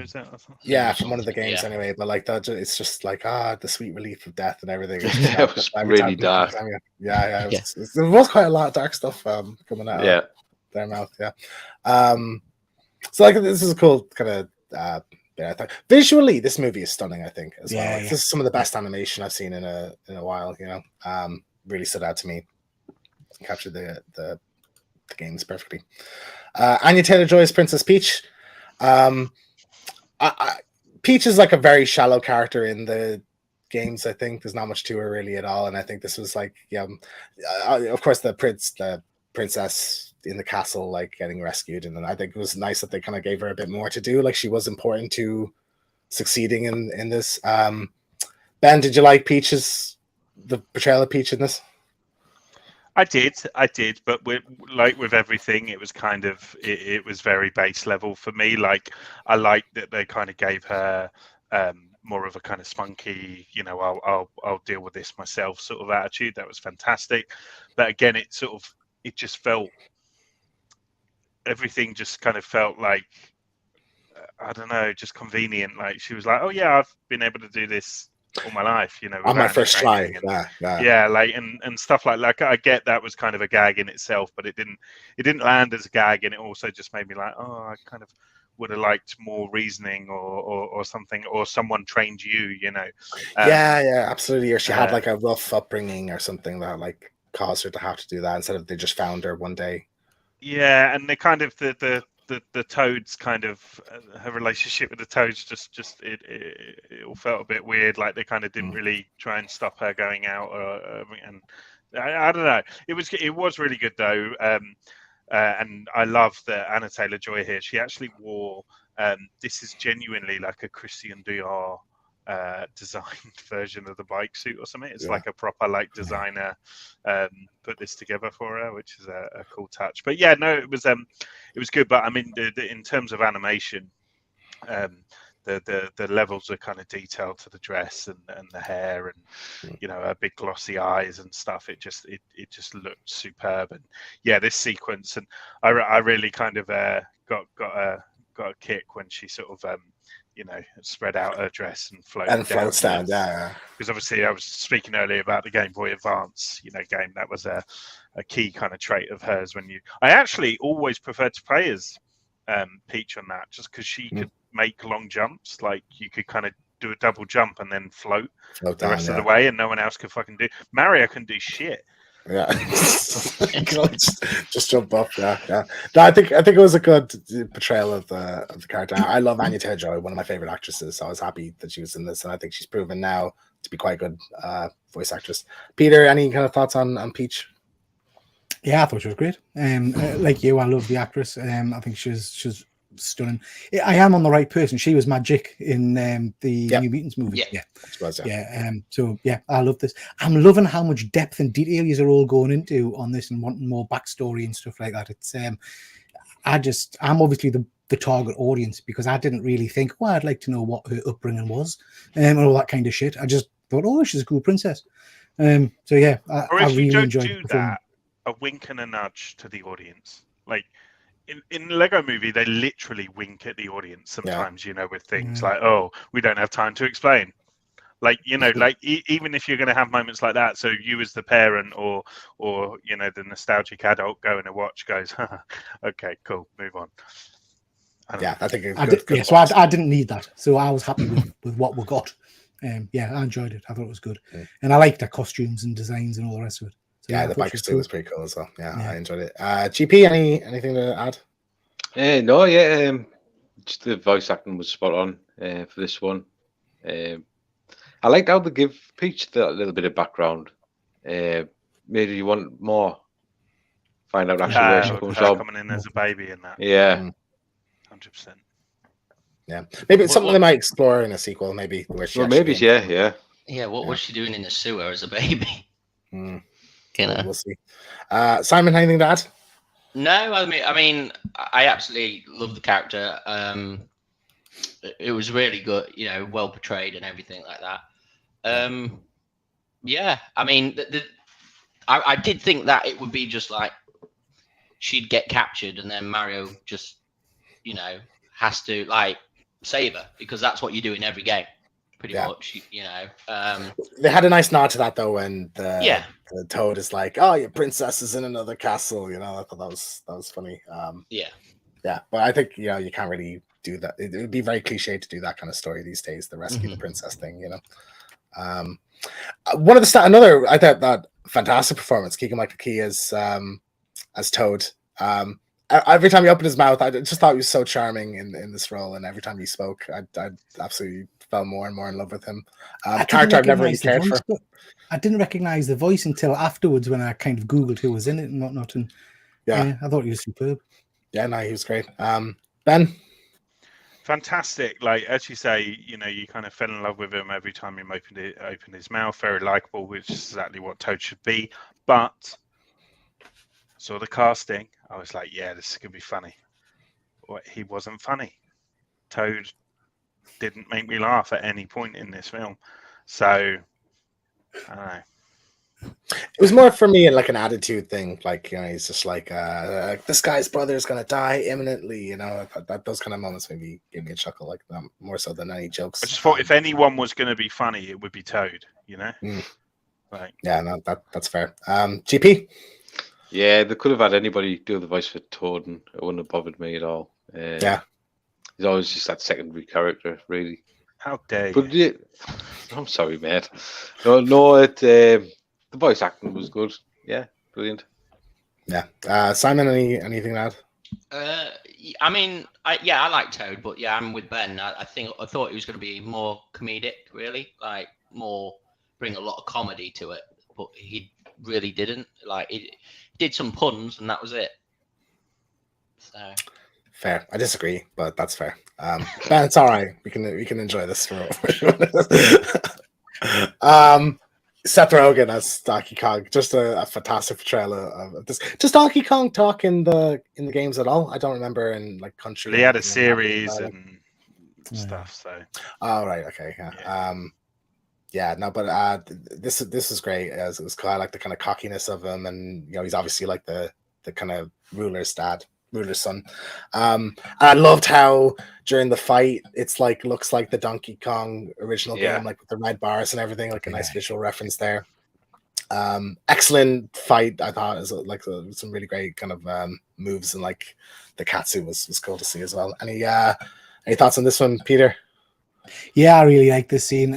is that? Or something? Yeah, from one of the games Yeah. anyway. But like that, it's just like the sweet relief of death and everything. It was really dark. Yeah. There was quite a lot of dark stuff coming out Yeah. of their mouth. Yeah. So like this is a cool kind of bit. I think visually this movie is stunning. I think as well. Yeah, Like, yeah. this is some of the best animation I've seen in a while. You know, really stood out to me. Captured the games perfectly. Anya Taylor-Joy's Princess Peach. Peach is like a very shallow character in the games. I think there's not much to her really at all, and I think this was like, of course, the princess in the castle like getting rescued, and then I think it was nice that they kind of gave her a bit more to do. Like she was important to succeeding in this. Ben, did you like the portrayal of Peach in this? I did, but with everything, it was kind of it was very base level for me. Like I liked that they kind of gave her more of a kind of spunky, I'll deal with this myself sort of attitude. That was fantastic. But again, it just felt, everything just kind of felt like, I don't know, just convenient. Like she was like, oh yeah, I've been able to do this all my life, on my first try. Yeah, like and stuff like I get that was kind of a gag in itself, but it didn't land as a gag, and it also just made me like, oh, I kind of would have liked more reasoning or something, or someone trained you. Yeah, absolutely. Or she had like a rough upbringing or something that like caused her to have to do that instead of they just found her one day. Yeah, and the kind of the Toads kind of her relationship with the Toads just it all felt a bit weird. Like they kind of didn't really try and stop her going out, and I don't know. It was really good though, and I love that Anna Taylor-Joy here. She actually wore this is genuinely like a Christian Dior designed version of the bike suit or something. It's like a proper like designer put this together for her, which is a cool touch. But yeah, no, it was good. But I mean, in terms of animation, the levels are kind of detailed to the dress and the hair and her big glossy eyes and stuff. It just looked superb. And yeah, this sequence, and I really kind of got a kick when she sort of spread out her dress and floats down. Yeah. Because obviously I was speaking earlier about the Game Boy Advance, game that was a key kind of trait of hers. I actually always preferred to play as Peach on that, just because she could make long jumps. Like you could kind of do a double jump and then float the rest of the way, and no one else could fucking do. Mario can do shit. Yeah, just jump up. Yeah. No, I think it was a good portrayal of the character. I love Anya Taylor-Joy, one of my favorite actresses. So I was happy that she was in this, and I think she's proven now to be quite a good voice actress. Peter, any kind of thoughts on Peach? Yeah, I thought she was great. Like you, I love the actress. I think she's stunning. I am on the right person. She was Magic in the New Mutants movie. Yeah. So yeah, I love this. I'm loving how much depth and detail you are all going into on this and wanting more backstory and stuff like that. It's I'm obviously the target audience because I didn't really think, I'd like to know what her upbringing was and all that kind of shit. I just thought, she's a cool princess. So yeah, I really enjoyed that. A wink and a nudge to the audience, like. In Lego Movie, they literally wink at the audience sometimes, with things like, "Oh, we don't have time to explain." Like, like even if you're going to have moments like that, so you as the parent or the nostalgic adult going to watch goes, "Okay, cool, move on." I think so I didn't need that, so I was happy with what we got. I enjoyed it. I thought it was good, and I liked the costumes and designs and all the rest of it. So, the bike suit was pretty cool as well. Yeah, I enjoyed it. GP, anything to add? No, just the voice acting was spot on for this one. I liked how they give Peach that little bit of background. Maybe you want more. Find out actually where she comes her from. coming in as a baby and that. Yeah. 100%. Yeah, maybe it's something What- they might explore in a sequel. Maybe where she. Well, actually maybe, ends yeah, up. yeah. Yeah, what was she doing in the sewer as a baby? Mm. You know? We'll see. Simon, anything to add? No, I mean, I absolutely love the character. It was really good, you know, well portrayed and everything like that. Yeah, I mean, I did think that it would be just like she'd get captured and then Mario just, you know, has to like save her because that's what you do in every game, pretty much. You know. They had a nice nod to that though when the Yeah. Toad is like, "Oh, your princess is in another castle." You know, I thought that was funny. Yeah. Yeah, but I think you can't really do that. It would be very cliche to do that kind of story these days. The rescue the princess thing, you know. One of the another I thought that fantastic performance, Keegan Michael Key as Toad. Every time he opened his mouth, I just thought he was so charming in this role, and every time he spoke, I absolutely fell more and more in love with him. Character I've never really cared for. I didn't recognize the voice until afterwards when I kind of Googled who was in it and whatnot. And yeah, I thought he was superb. Yeah, no, he was great. Ben? Fantastic. Like, as you say, you know, you kind of fell in love with him every time he opened his mouth. Very likable, which is exactly what Toad should be. But saw the casting, I was like, yeah, this is going to be funny. Well, he wasn't funny. Toad didn't make me laugh at any point in this film. So, I don't know. It was more for me like an attitude thing. Like, he's just like, this guy's brother is going to die imminently. You know, those kind of moments maybe give me a chuckle like that, more so than any jokes. I just thought if anyone was going to be funny, it would be Toad, you know? Like, yeah, no, that's fair. GP? Yeah, they could have had anybody do the voice for Toad and it wouldn't have bothered me at all. Yeah. He's always just that secondary character, really. How dare But you? I'm sorry, mate. No, the voice acting was good. Yeah, brilliant. Yeah. Simon, anything to add? I mean, I like Toad, but yeah, I'm with Ben. I thought it was going to be more comedic, really, like more bring a lot of comedy to it, but he really didn't. Like, it did some puns, and that was it. So fair. I disagree, but that's fair. Ben, it's all right. We can enjoy this for Seth Rogen as Donkey Kong, just a fantastic portrayal of this. Does Donkey Kong talk in the games at all? I don't remember in like country. He had a series and stuff. So. Oh right, okay, yeah. No, but this is great. As it was kind of like the kind of cockiness of him, and he's obviously like the kind of ruler's son. I loved how during the fight it's like looks like the Donkey Kong original game, like with the red bars and everything, like a nice visual reference there. Excellent fight, I thought. Is like some really great kind of moves, and like the katsu was cool to see as well. Any thoughts on this one, Peter? Yeah, I really like this scene.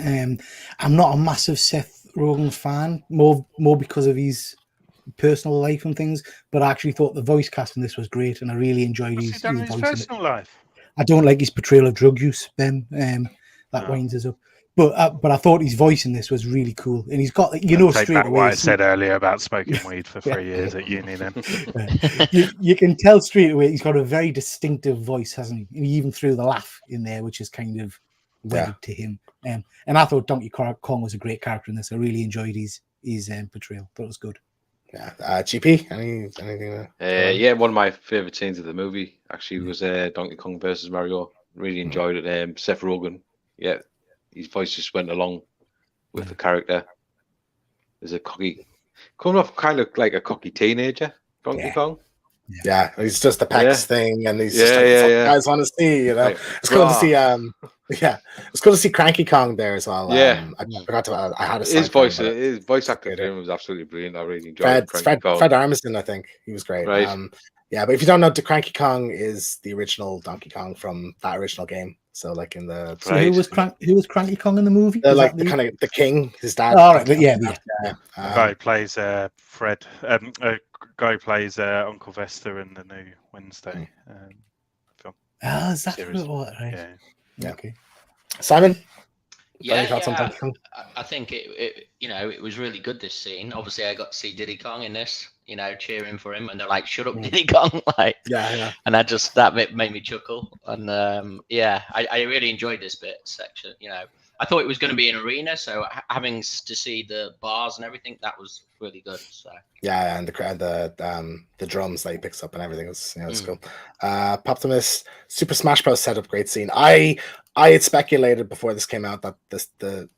I'm not a massive Seth Rogen fan, more because of his personal life and things, but I actually thought the voice cast in this was great, and I really enjoyed his voice. His personal life. I don't like his portrayal of drug use, Ben. That winds us up. But I thought his voice in this was really cool, and he's got straight away. What I said earlier about smoking weed for 3 years at uni. Then you can tell straight away he's got a very distinctive voice, hasn't he? And he even threw the laugh in there, which is kind of wedded to him. And I thought Donkey Kong was a great character in this. I really enjoyed his portrayal. Thought it was good. Yeah, GP, anything? Yeah, one of my favorite scenes of the movie actually was Donkey Kong versus Mario. Really enjoyed it. Seth Rogen, yeah, his voice just went along with the character. There's a cocky, coming off kind of like a cocky teenager, Donkey Kong. Yeah, he's just the pecs thing, and he's just guys want to see, Like, it's cool to see. It's cool to see Cranky Kong there as well. I forgot to. I had his voice acting for him was absolutely brilliant. I really enjoyed it. Fred Armisen, I think he was great. Right. But if you don't know, the Cranky Kong is the original Donkey Kong from that original game. So like in the who was Cranky Kong in the movie? Like the kind of the king, his dad. Oh, right, yeah. The guy who plays Fred. Guy who plays Uncle Vesta in the new Wednesday film. Oh, is that series. right? Yeah. Okay. Simon? Any thoughts on Donkey Kong? I think it was really good, this scene. Obviously, I got to see Diddy Kong in this, cheering for him, and they're like, "Shut up, Diddy Kong!" like, Yeah. And that bit made me chuckle, and I really enjoyed this bit section. I thought it was going to be an arena, so having to see the bars and everything, that was really good. So yeah, and the drums that he picks up and everything was it's cool. Poptimus Super Smash Bros. Setup, great scene. I had speculated before this came out that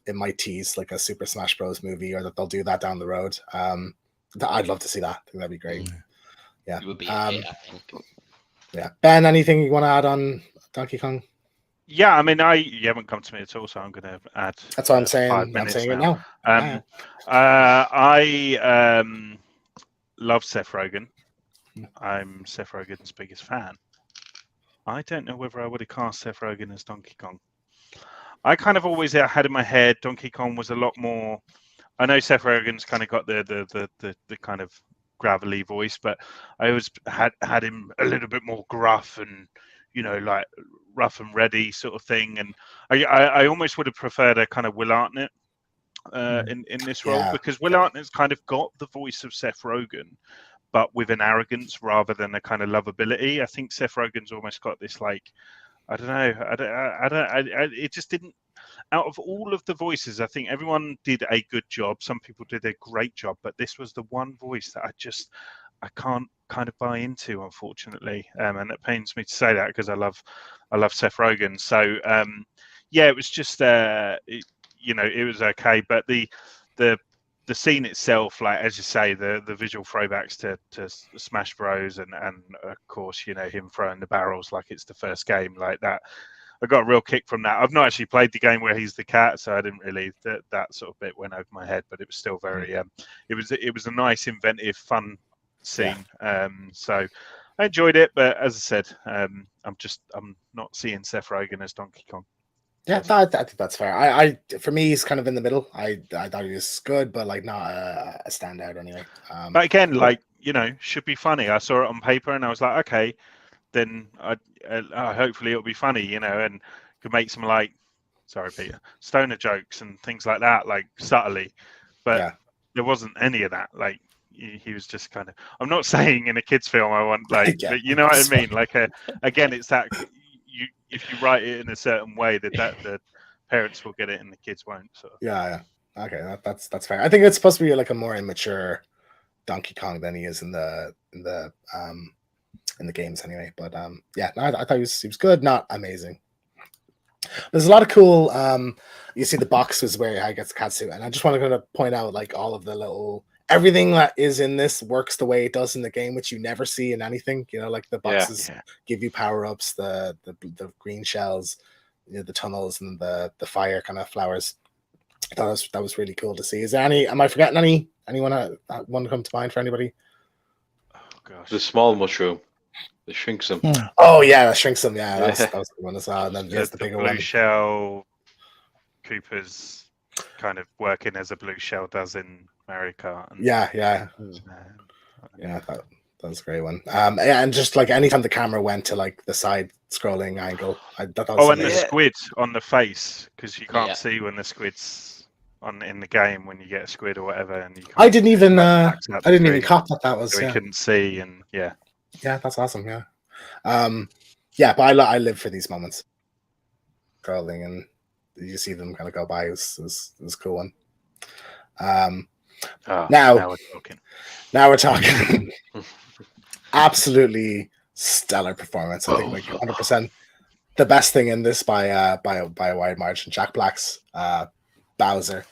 it might tease like a Super Smash Bros. Movie, or that they'll do that down the road. I'd love to see that. I think that'd be great. Yeah, it would be a hit, I think. Yeah, Ben, anything you want to add on Donkey Kong? Yeah, I mean, you haven't come to me at all, so I'm going to add. That's what I'm saying. 5 minutes I'm saying now. it now. I love Seth Rogen. I'm Seth Rogen's biggest fan. I don't know whether I would have cast Seth Rogen as Donkey Kong. I kind of always had in my head Donkey Kong was a lot more. I know Seth Rogen's kind of got the kind of gravelly voice, but I always had him a little bit more gruff and like rough and ready sort of thing. And I almost would have preferred a kind of Will Arnett in this role, because Will Arnett's kind of got the voice of Seth Rogen, but with an arrogance rather than a kind of lovability. I think Seth Rogen's almost got this, like, I don't know. It just didn't. Out of all of the voices, I think everyone did a good job. Some people did a great job, but this was the one voice that I can't kind of buy into, unfortunately. And it pains me to say that, because I love Seth Rogen. So it was just it was okay, but the scene itself, like as you say, the visual throwbacks to Smash Bros, and of course him throwing the barrels like it's the first game, like that. I got a real kick from that. I've not actually played the game where he's the cat, so I didn't really that sort of bit went over my head, but it was still very it was a nice, inventive, fun scene. So I enjoyed it, but as I said, I'm not seeing Seth Rogen as Donkey Kong. Yeah, I think that's fair. I for me, he's kind of in the middle. I thought he was good, but like not a standout anyway. But again, should be funny. I saw it on paper and I was like, okay, then hopefully it'll be funny, and could make some, like, sorry Peter, stoner jokes and things like that, like subtly. But there wasn't any of that. Like he was just kind of. I'm not saying in a kids' film I want but you know what I mean. Like again, it's that if you write it in a certain way that the parents will get it and the kids won't. So okay, that's fair. I think it's supposed to be like a more immature Donkey Kong than he is in the games anyway. But I thought he was good, not amazing. There's a lot of cool. You see the box was where I gets Katsu, and I just want to kind of point out like all of the little everything that is in this works the way it does in the game, which you never see in anything. Like the boxes give you power-ups, the green shells, the tunnels, and the fire kind of flowers. I thought that was really cool to see. Is there any? Am I forgetting any? Anyone want to come to mind for anybody? Oh gosh, the small mushroom, the shrinks them. Oh yeah, that shrinks them. Yeah, that was the one as well. And then there's the bigger blue one. Shell. Cooper's kind of working as a blue shell does in Mario Kart. And, yeah. I thought that was a great one. And just like anytime the camera went to like the side scrolling angle, that was and the squid on the face, because you can't see when the squid's in the game when you get a squid or whatever, and you I didn't even cop that was. So we couldn't see, and yeah, that's awesome. Yeah, but I live for these moments. Scrolling and you see them kind of go by. It was a cool one. Now we're talking. Absolutely stellar performance. I think like 100% the best thing in this by a wide margin. Jack Black's Bowser.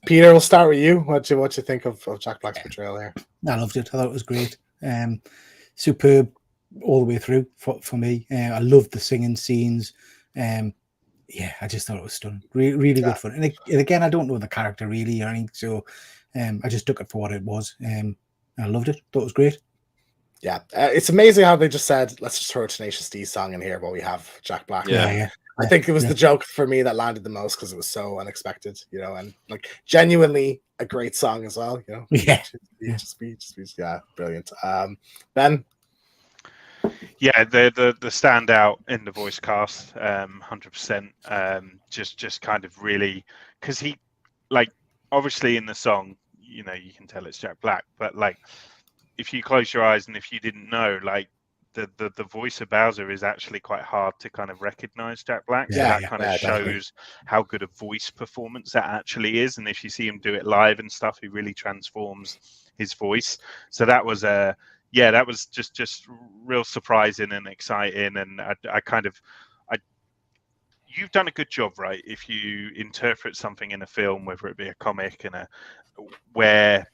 Peter, we'll start with you. What you think of Jack Black's portrayal here? I loved it. I thought it was great. Superb all the way through for me. I loved the singing scenes. I just thought it was stunning. Really good fun. And again, I don't know the character really or anything, so I just took it for what it was. I loved it. Thought it was great. Yeah, it's amazing how they just said, let's just throw a Tenacious D song in here while we have Jack Black. Yeah. I think it was the joke for me that landed the most because it was so unexpected, and like genuinely a great song as well, Yeah. Just be brilliant. Ben? Yeah, the standout in the voice cast, 100%. Just kind of really, because he, like, obviously in the song, you can tell it's Jack Black, but like, if you close your eyes and if you didn't know, like, the voice of Bowser is actually quite hard to kind of recognize Jack Black. So that kind of shows how good a voice performance that actually is. And if you see him do it live and stuff, he really transforms his voice. So that was that was just real surprising and exciting. And you've done a good job, right? If you interpret something in a film, whether it be a comic where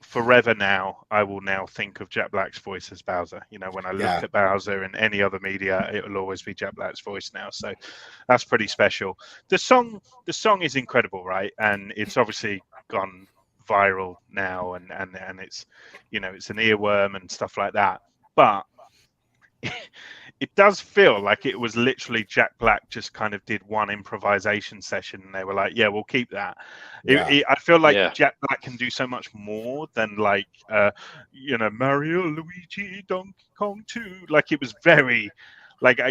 forever now, I will now think of Jack Black's voice as Bowser. When I look at Bowser in any other media, it will always be Jack Black's voice now. So that's pretty special. The song is incredible, right? And it's obviously gone viral now, and it's it's an earworm and stuff like that. But it does feel like it was literally Jack Black just kind of did one improvisation session and they were like, yeah, we'll keep that. I feel like Jack Black can do so much more than like, Mario, Luigi, Donkey Kong 2. Like, it was very, like,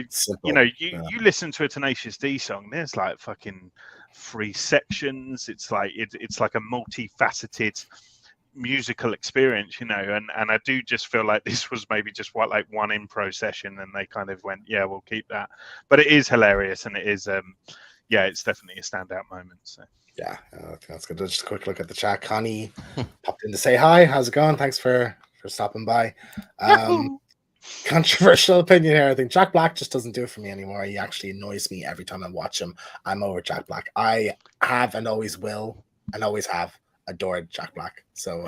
you listen to a Tenacious D song, there's like fucking 3 sections. It's like, it's like a multifaceted musical experience, and I do just feel like this was maybe just one improv session and they kind of went, yeah, we'll keep that. But it is hilarious, and it is it's definitely a standout moment. So yeah, that's good. Just a quick look at the chat. Connie popped in to say hi. How's it going? Thanks for stopping by. Controversial opinion here. I think Jack Black just doesn't do it for me anymore. He actually annoys me every time I watch him. I'm over Jack Black. I have and always will and always have adored Jack Black. So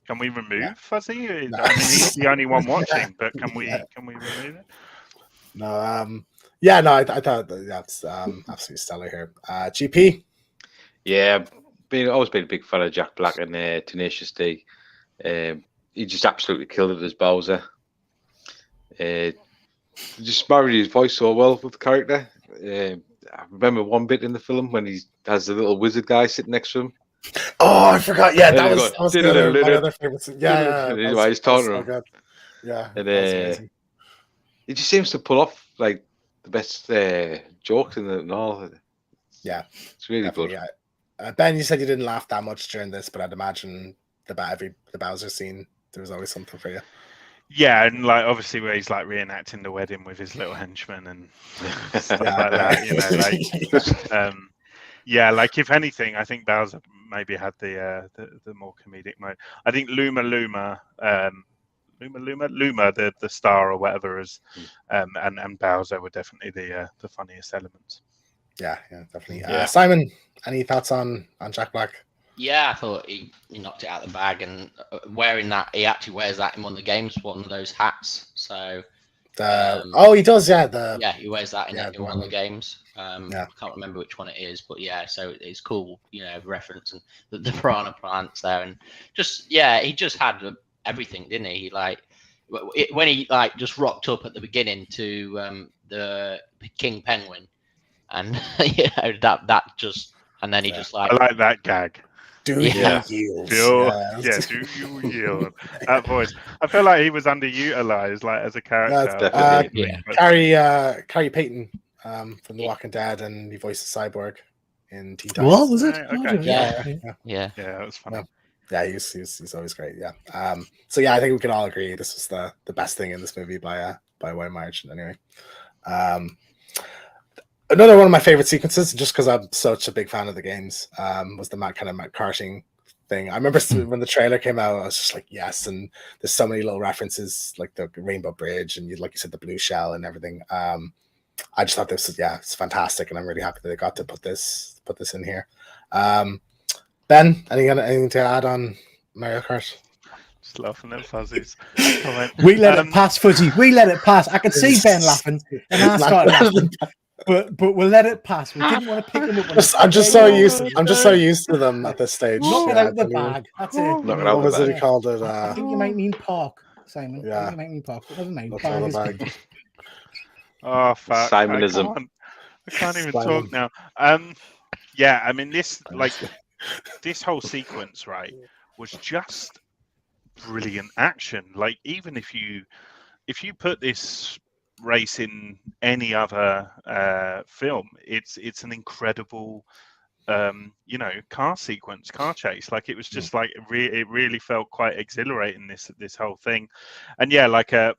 can we remove Fuzzy? I mean, he's the only one watching, but can we remove it? No, I thought that's absolutely stellar here. GP. Yeah, always been a big fan of Jack Black and Tenacious D. He just absolutely killed it as Bowser. Just married his voice so well with the character. I remember one bit in the film when he has the little wizard guy sitting next to him. Oh, I forgot. Yeah, that was my other favorite. Yeah. He's talking to him. Good. Yeah, and he just seems to pull off like the best jokes in it and all. Yeah, it's really good. Yeah. Ben, you said you didn't laugh that much during this, but I'd imagine the Bowser scene, there was always something for you. Yeah, and like obviously where he's like reenacting the wedding with his little henchman and stuff like that, like if anything, I think Bowser maybe had the more comedic mode. I think Luma, the star or whatever is, and Bowser were definitely the funniest elements. Yeah, definitely. Simon, any thoughts on Jack Black? Yeah, I thought he knocked it out of the bag, and wearing that, he actually wears that in one of the games, one of those hats. So, he does, he wears that in one of the games. I can't remember which one it is, but so it's cool, reference and the piranha plants there, and just he just had everything, didn't he? When he just rocked up at the beginning to the King Penguin, and that just, and then he just I like that gag. Do you yield? Do you yield? That voice. I feel like he was underutilized, as a character. Carrie Payton from The Walking Dead, and he voiced the Cyborg in Teen Titans. What was it? Okay. Yeah, that was fun. Yeah, he's always great. Yeah. So I think we can all agree this was the best thing in this movie by a wide margin. Anyway. Another one of my favorite sequences, just because I'm such a big fan of the games, was the kind of karting thing. I remember when the trailer came out, I was just like, yes, and there's so many little references, like the Rainbow Bridge, and like you said, the blue shell and everything. I just thought this was, it's fantastic, and I'm really happy that they got to put this in here. Ben, anything to add on Mario Kart? Just laughing at Fuzzies. We let it pass, Fuzzy. We let it pass. I could see Ben laughing, and I started laughing. But we'll let it pass. We didn't want to pick them up. I'm just so used to them at this stage. Knock it out the bag. That's it. What was it he called it? I think you might mean park, Simon. Yeah. You might mean park. It doesn't mean bag. Oh fuck! Simonism. I can't even talk now. I mean this whole sequence, right, was just brilliant action. Like, even if you if you put this race in any other film, it's an incredible car sequence, car chase. Like it was just like it really felt quite exhilarating, this whole thing. And yeah, like the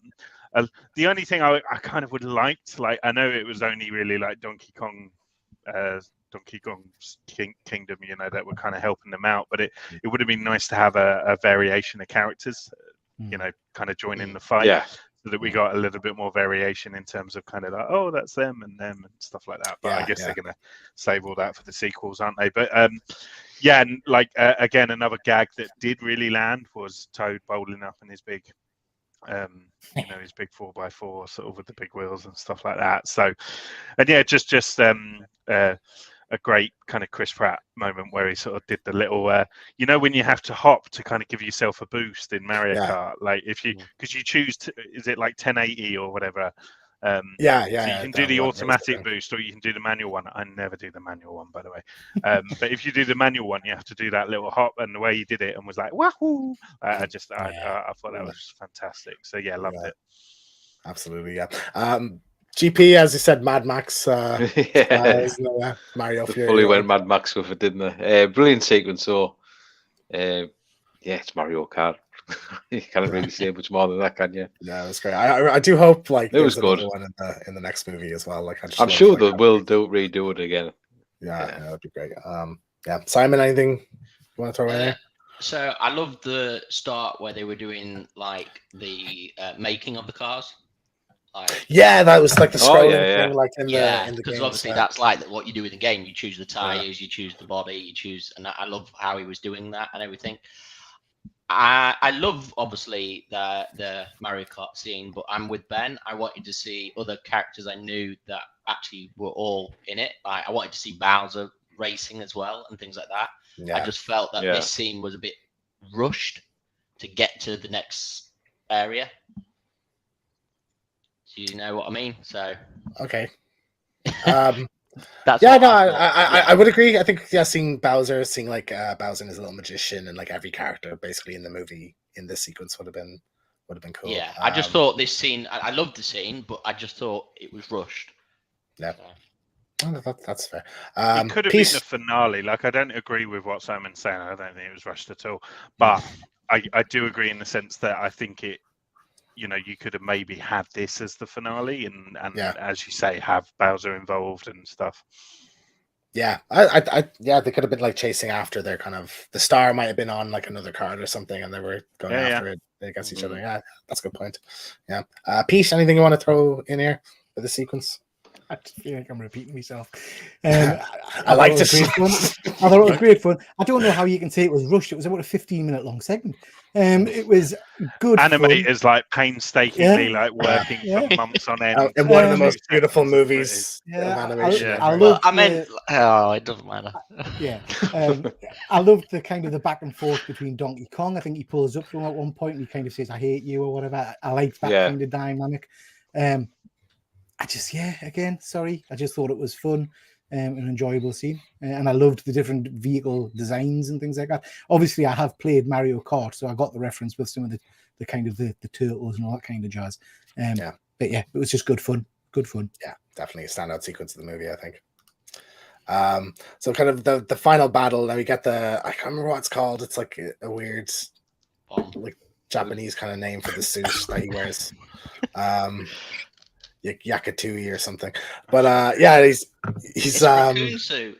only thing I kind of would like to, like, I know it was only really like Donkey Kong's Kingdom, that were kind of helping them out, but it would have been nice to have a variation of characters, kind of joining the fight. Yeah. So that we got a little bit more variation in terms of kind of like, oh, that's them and stuff like that. But I guess they're going to save all that for the sequels, aren't they? But and like again, another gag that did really land was Toad bowling up in his big, his big 4x4 sort of with the big wheels and stuff like that. So, and yeah, just a great kind of Chris Pratt moment where he sort of did the little, when you have to hop to kind of give yourself a boost in Mario Kart, like because you choose is it like 1080 or whatever? So you can do the automatic boost or you can do the manual one. I never do the manual one, by the way. But if you do the manual one, you have to do that little hop, and the way he did it and was like, wahoo! I thought that was fantastic. So yeah, loved it. Absolutely, yeah. GP, as you said, Mad Max. Mario Fury. Fully went Mad Max with it, didn't they? Brilliant sequence. So, it's Mario Kart. You can't really say much more than that, can you? Yeah, it was great. I do hope it was good one in the next movie as well. Like I'm sure they will redo it again. Yeah, that'd be great. Simon, anything you want to throw in there? So I loved the start where they were doing like the making of the cars. That was like the scrolling thing, like in the because obviously that's like what you do in the game. You choose the tires, you choose the body, and I love how he was doing that and everything. I love obviously the Mario Kart scene, but I'm with Ben. I wanted to see other characters I knew that actually were all in it. Like I wanted to see Bowser racing as well and things like that. I just felt that this scene was a bit rushed to get to the next area. Do you know what I mean? So okay. That's I would agree. I think seeing Bowser as a little magician and like every character basically in the movie in this sequence would have been cool. Yeah, I just thought this scene. I loved the scene, but I just thought it was rushed. Yeah. That's fair. It could have been the finale. Like I don't agree with what Simon's saying. I don't think it was rushed at all. But I do agree in the sense that I think it. You could have maybe had this as the finale, and as you say, have Bowser involved and stuff. Yeah, I they could have been like chasing after their kind of the star might have been on like another card or something, and they were going after it against each other. Yeah, that's a good point. Yeah, Pete, anything you want to throw in here for the sequence? I feel like I'm repeating myself. I liked it. I thought it was great fun. I don't know how you can say it was rushed. It was about a 15-minute long segment. It was good. Animators like painstakingly working for months on end. In one of the most beautiful movies of animation. It doesn't matter. Yeah, I loved the kind of the back and forth between Donkey Kong. I think he pulls up to him at one point and he kind of says, "I hate you" or whatever. I liked that kind of dynamic. I just thought it was fun. An enjoyable scene, and I loved the different vehicle designs and things like that. Obviously, I have played Mario Kart, so I got the reference with some of the kind of the turtles and all that kind of jazz. But yeah, it was just good fun. Good fun. Yeah, definitely a standout sequence of the movie, I think. So kind of the final battle. Now we get I can't remember what it's called. It's like a weird, like Japanese kind of name for the suit that he wears. Yakatui or something, but he's it's a raccoon suit.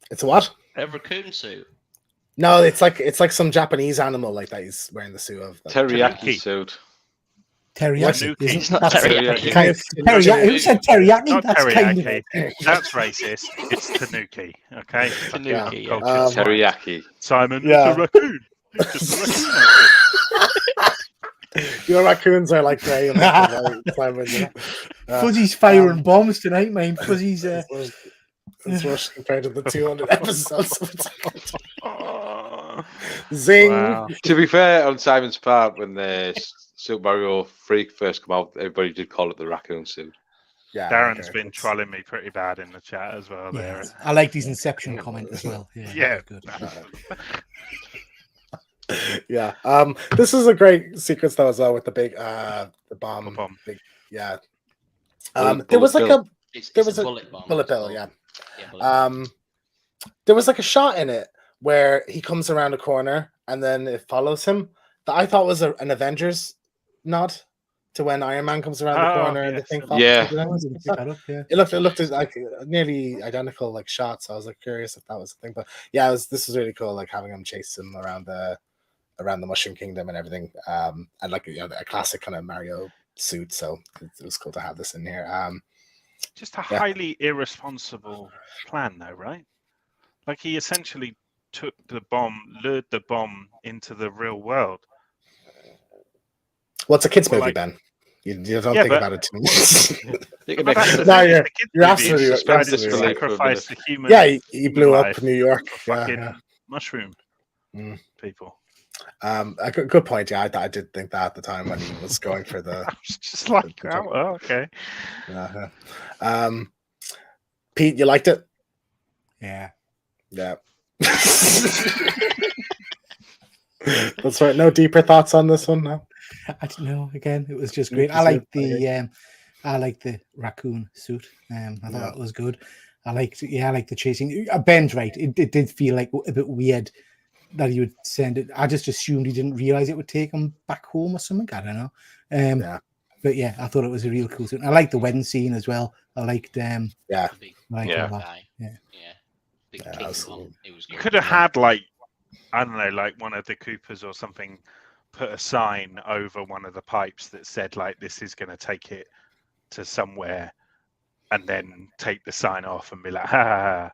It's a what? A raccoon suit. No, it's like some Japanese animal like that. He's wearing the suit of teriyaki suit. Teriyaki. It's not teriyaki. Teriyaki. Who said teriyaki? Not That's teriyaki. That's racist. It's tanuki. Okay. Tanuki. Teriyaki. Simon, it's a raccoon. It's just a raccoon. Your raccoons are like grey and Fuzzy's firing bombs tonight, man. Fuzzy's it's rushed compared to the 200 episodes of Zing. Wow. To be fair, on Simon's part, when the Super Mario Freak first came out, everybody did call it the raccoon suit. Yeah, Darren's been trolling me pretty bad in the chat as well. There, I like his Inception comment as well. Yeah, good. Yeah. This is a great sequence though as well with the big the bomb. The bomb. Big, yeah. Bullet There was like bill. It's there a was a bullet bomb. bullet it's bill, called. yeah. Yeah, bullet bomb. There was like a shot in it where he comes around a corner and then it follows him that I thought was an Avengers nod to when Iron Man comes around the corner and the yes. thing follows. Yeah. It looked like nearly identical like shots. I was like curious if that was the thing, but yeah, this was really cool. Like having him chase him around the Mushroom Kingdom and everything, and like a classic kind of Mario suit. So it was cool to have this in here. Just a highly irresponsible plan, though, right? Like he essentially took the bomb, lured the bomb into the real world. Well, it's a kids movie, like- Ben. You don't think about it too much. You can But make that's the it- No, thing, you're- it's a kid's you're movie, absolutely it's right, just trying to absolutely right. sacrifice the human. Yeah, he blew up life New York. for fucking Yeah. mushroom Mm. people. A good point. Yeah, I did think that at the time when he was going for the. I was just like, oh, okay. Pete, you liked it? Yeah. Yeah. That's right. No deeper thoughts on this one, no. I don't know. Again, it was just You great. just I like the raccoon suit. I thought Yeah. that was good. I liked the chasing. Ben's right. It did feel like a bit weird that he would send it. I just assumed he didn't realize it would take him back home or something. I don't know. Yeah. But yeah, I thought it was a real cool suit. I liked the wedding scene as well. I liked Yeah. The big I liked Yeah. all that. guy. Yeah. Big Yeah, king absolutely. bomb. It was You good. could have had like, I don't know, like one of the Coopers or something put a sign over one of the pipes that said like, this is going to take it to somewhere, and then take the sign off and be like, ha ha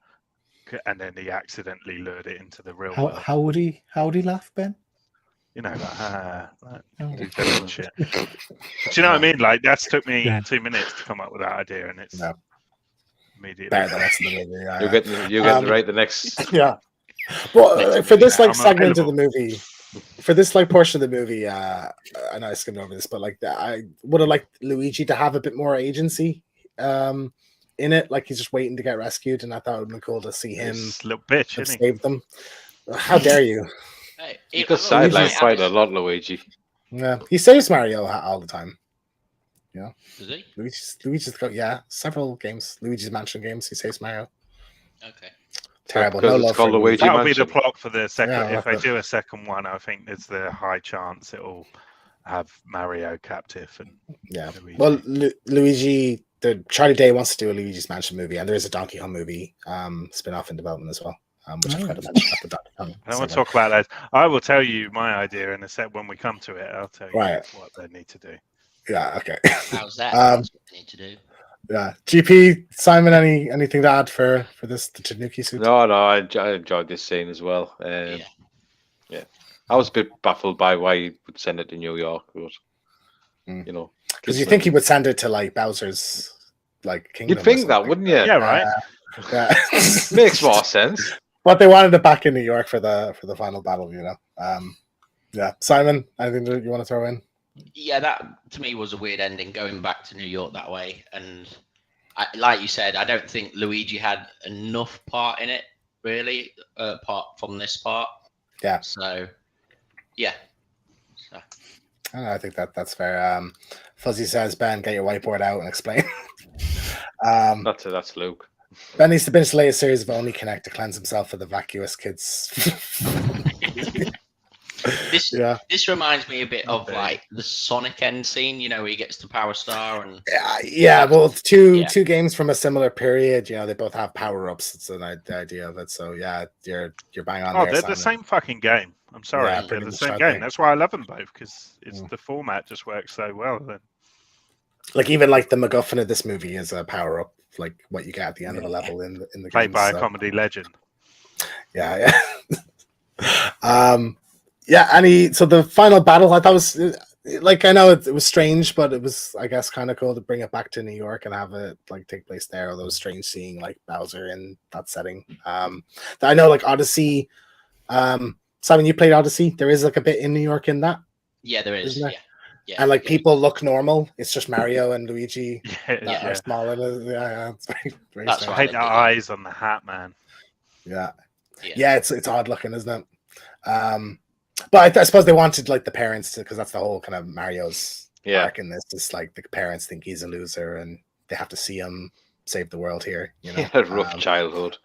ha, and then he accidentally lured it into the real world. How would he laugh, Ben? You know, like, ha, like, Oh. do villain shit. Do you know what I mean? Like that's took me Yeah. 2 minutes to come up with that idea, and it's No. immediately. Better than that's in the movie. Yeah, You're yeah. getting right the next. Yeah. Well, for this like I'm segment of the available. movie, for this like portion of the movie, I know I skimmed over this, but like I would have liked Luigi to have a bit more agency in it. Like he's just waiting to get rescued, and I thought it would have been cool to see him This little bitch, have isn't he? saved them. How dare you? Hey, You it- got Luigi- sidelined quite a lot, Luigi. Yeah, he saves Mario all the time. Does he? Luigi's got several games. Luigi's Mansion games. He saves Mario. Okay. Terrible. Because No it's love called for Luigi That'll be the Mansion. plot for the second. Yeah, if they that's it. do a second one, I think there's the high chance it'll have Mario captive and Yeah. Luigi. Well, Luigi, the Charlie Day wants to do a Luigi's Mansion movie, and there is a Donkey Kong movie spin-off in development as well, which I forgot to mention at the Donkey Kong. I don't want to segment. talk about that. I will tell you my idea in a sec when we come to it. I'll tell you Right. what they need to do. Yeah. Okay. How's that? Um, That's what we need to do. Yeah. GP Simon, anything to add for this the Tanuki suit? No, I enjoyed this scene as well. Yeah. I was a bit baffled by why he would send it to New York, but Mm. you know, Because you think he would send it to like Bowser's like kingdom. you'd or think that, something. wouldn't you? Yeah, right. Yeah. Makes more sense. But they wanted it back in New York for the final battle, you know. Yeah. Simon, anything that you want to throw in? Yeah, that to me was a weird ending going back to New York that way. And like you said, I don't think Luigi had enough part in it, really, apart from this part. Yeah. So, yeah. So, I think that's fair. Fuzzy says, Ben, get your whiteboard out and explain. That's Luke. Ben needs to finish the latest series of Only Connect to cleanse himself of the vacuous kids. this reminds me a bit of like the Sonic end scene, you know, where he gets to Power Star and Yeah, well, two Yeah. games from a similar period. You know, they both have power-ups. It's the idea of it. So yeah, you're bang on. Oh, there, they're the Simon. same fucking game. I'm sorry, Yeah, they're pretty the much, same I game. think. That's why I love them both because it's Mm. the format just works so well. Then Like even like the MacGuffin of this movie is a power-up, like what you get at the end of a level in the played game. by so. a comedy legend. Yeah. So the final battle I thought was like, I know it was strange, but it was, I guess, kind of cool to bring it back to New York and have it like take place there. Although it was strange seeing like Bowser in that setting. I know like Odyssey. Simon, you played Odyssey. There is like a bit in New York in that, yeah, there is. Isn't Yeah. there? Yeah. and like yeah. people look normal. It's just Mario and Luigi Yeah, that are small. Yeah, it's very That's strange. I hate the eyes on the hat, man. Yeah. Yeah. Yeah, it's odd looking, isn't it? But I suppose they wanted like the parents to, because that's the whole kind of Mario's Yeah. arc in this. Is like the parents think he's a loser and they have to see him save the world here. You know, He had a rough childhood.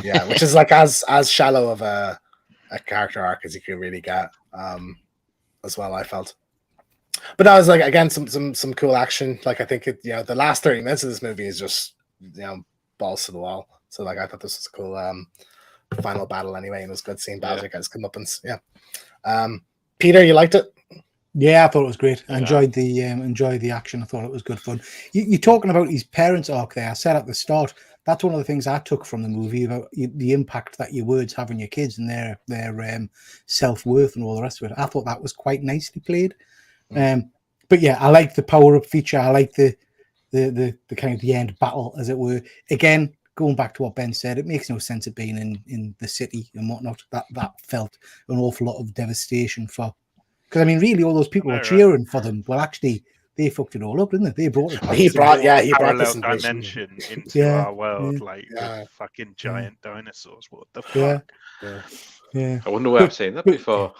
yeah, which is like as shallow of a character arc as you could really get. As well, I felt. But that was like again some cool action. Like I think the last 30 minutes of this movie is just balls to the wall. So like I thought this was a cool final battle anyway, and it was good seeing Bowser get his comeuppance. Yeah. Peter, you liked it? Yeah, I thought it was great. I Yeah. enjoyed the action. I thought it was good fun. You're talking about his parents' arc there. I said at the start, that's one of the things I took from the movie about the impact that your words have on your kids and their self-worth and all the rest of it. I thought that was quite nicely played. But yeah, I like the power-up feature. I like the kind of the end battle, as it were. Again, going back to what Ben said, it makes no sense it being in the city and whatnot. That felt an awful lot of devastation for. Because I mean, really, all those people were cheering for them. Well, actually, they fucked it all up, didn't they? They brought it back. He brought parallel this dimension into our world, like with fucking giant dinosaurs. What the fuck? Yeah. I wonder where I've seen that before.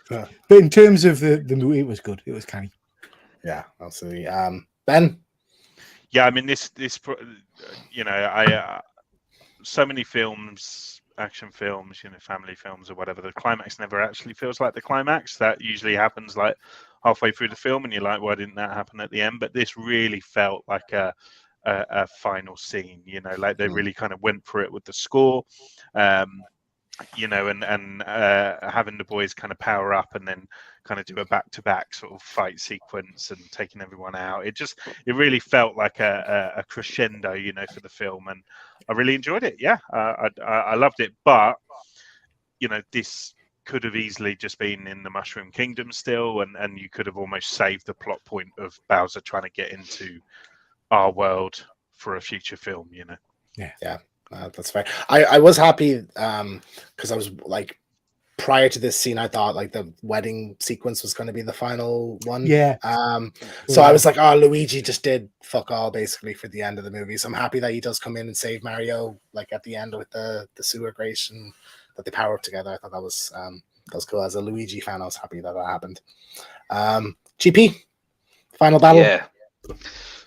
But in terms of the movie, it was good. It was canny. Yeah, absolutely. Ben? Yeah, I mean, this so many films, action films, family films or whatever, the climax never actually feels like the climax. That usually happens like halfway through the film and you're like, why didn't that happen at the end? But this really felt like a final scene, like they really kind of went for it with the score, and having the boys kind of power up and then kind of do a back-to-back sort of fight sequence and taking everyone out. It really felt like a crescendo, for the film, and I really enjoyed it. Yeah, I loved it, but this could have easily just been in the Mushroom Kingdom still, and you could have almost saved the plot point of Bowser trying to get into our world for a future film. Yeah. That's fair. I was happy because I was like, prior to this scene, I thought like the wedding sequence was going to be the final one. Yeah. So I was like, oh, Luigi just did fuck all basically for the end of the movie. So I'm happy that he does come in and save Mario like at the end with the sewer grace and that they power up together. I thought that was cool. As a Luigi fan, I was happy that happened. GP, final battle. Yeah,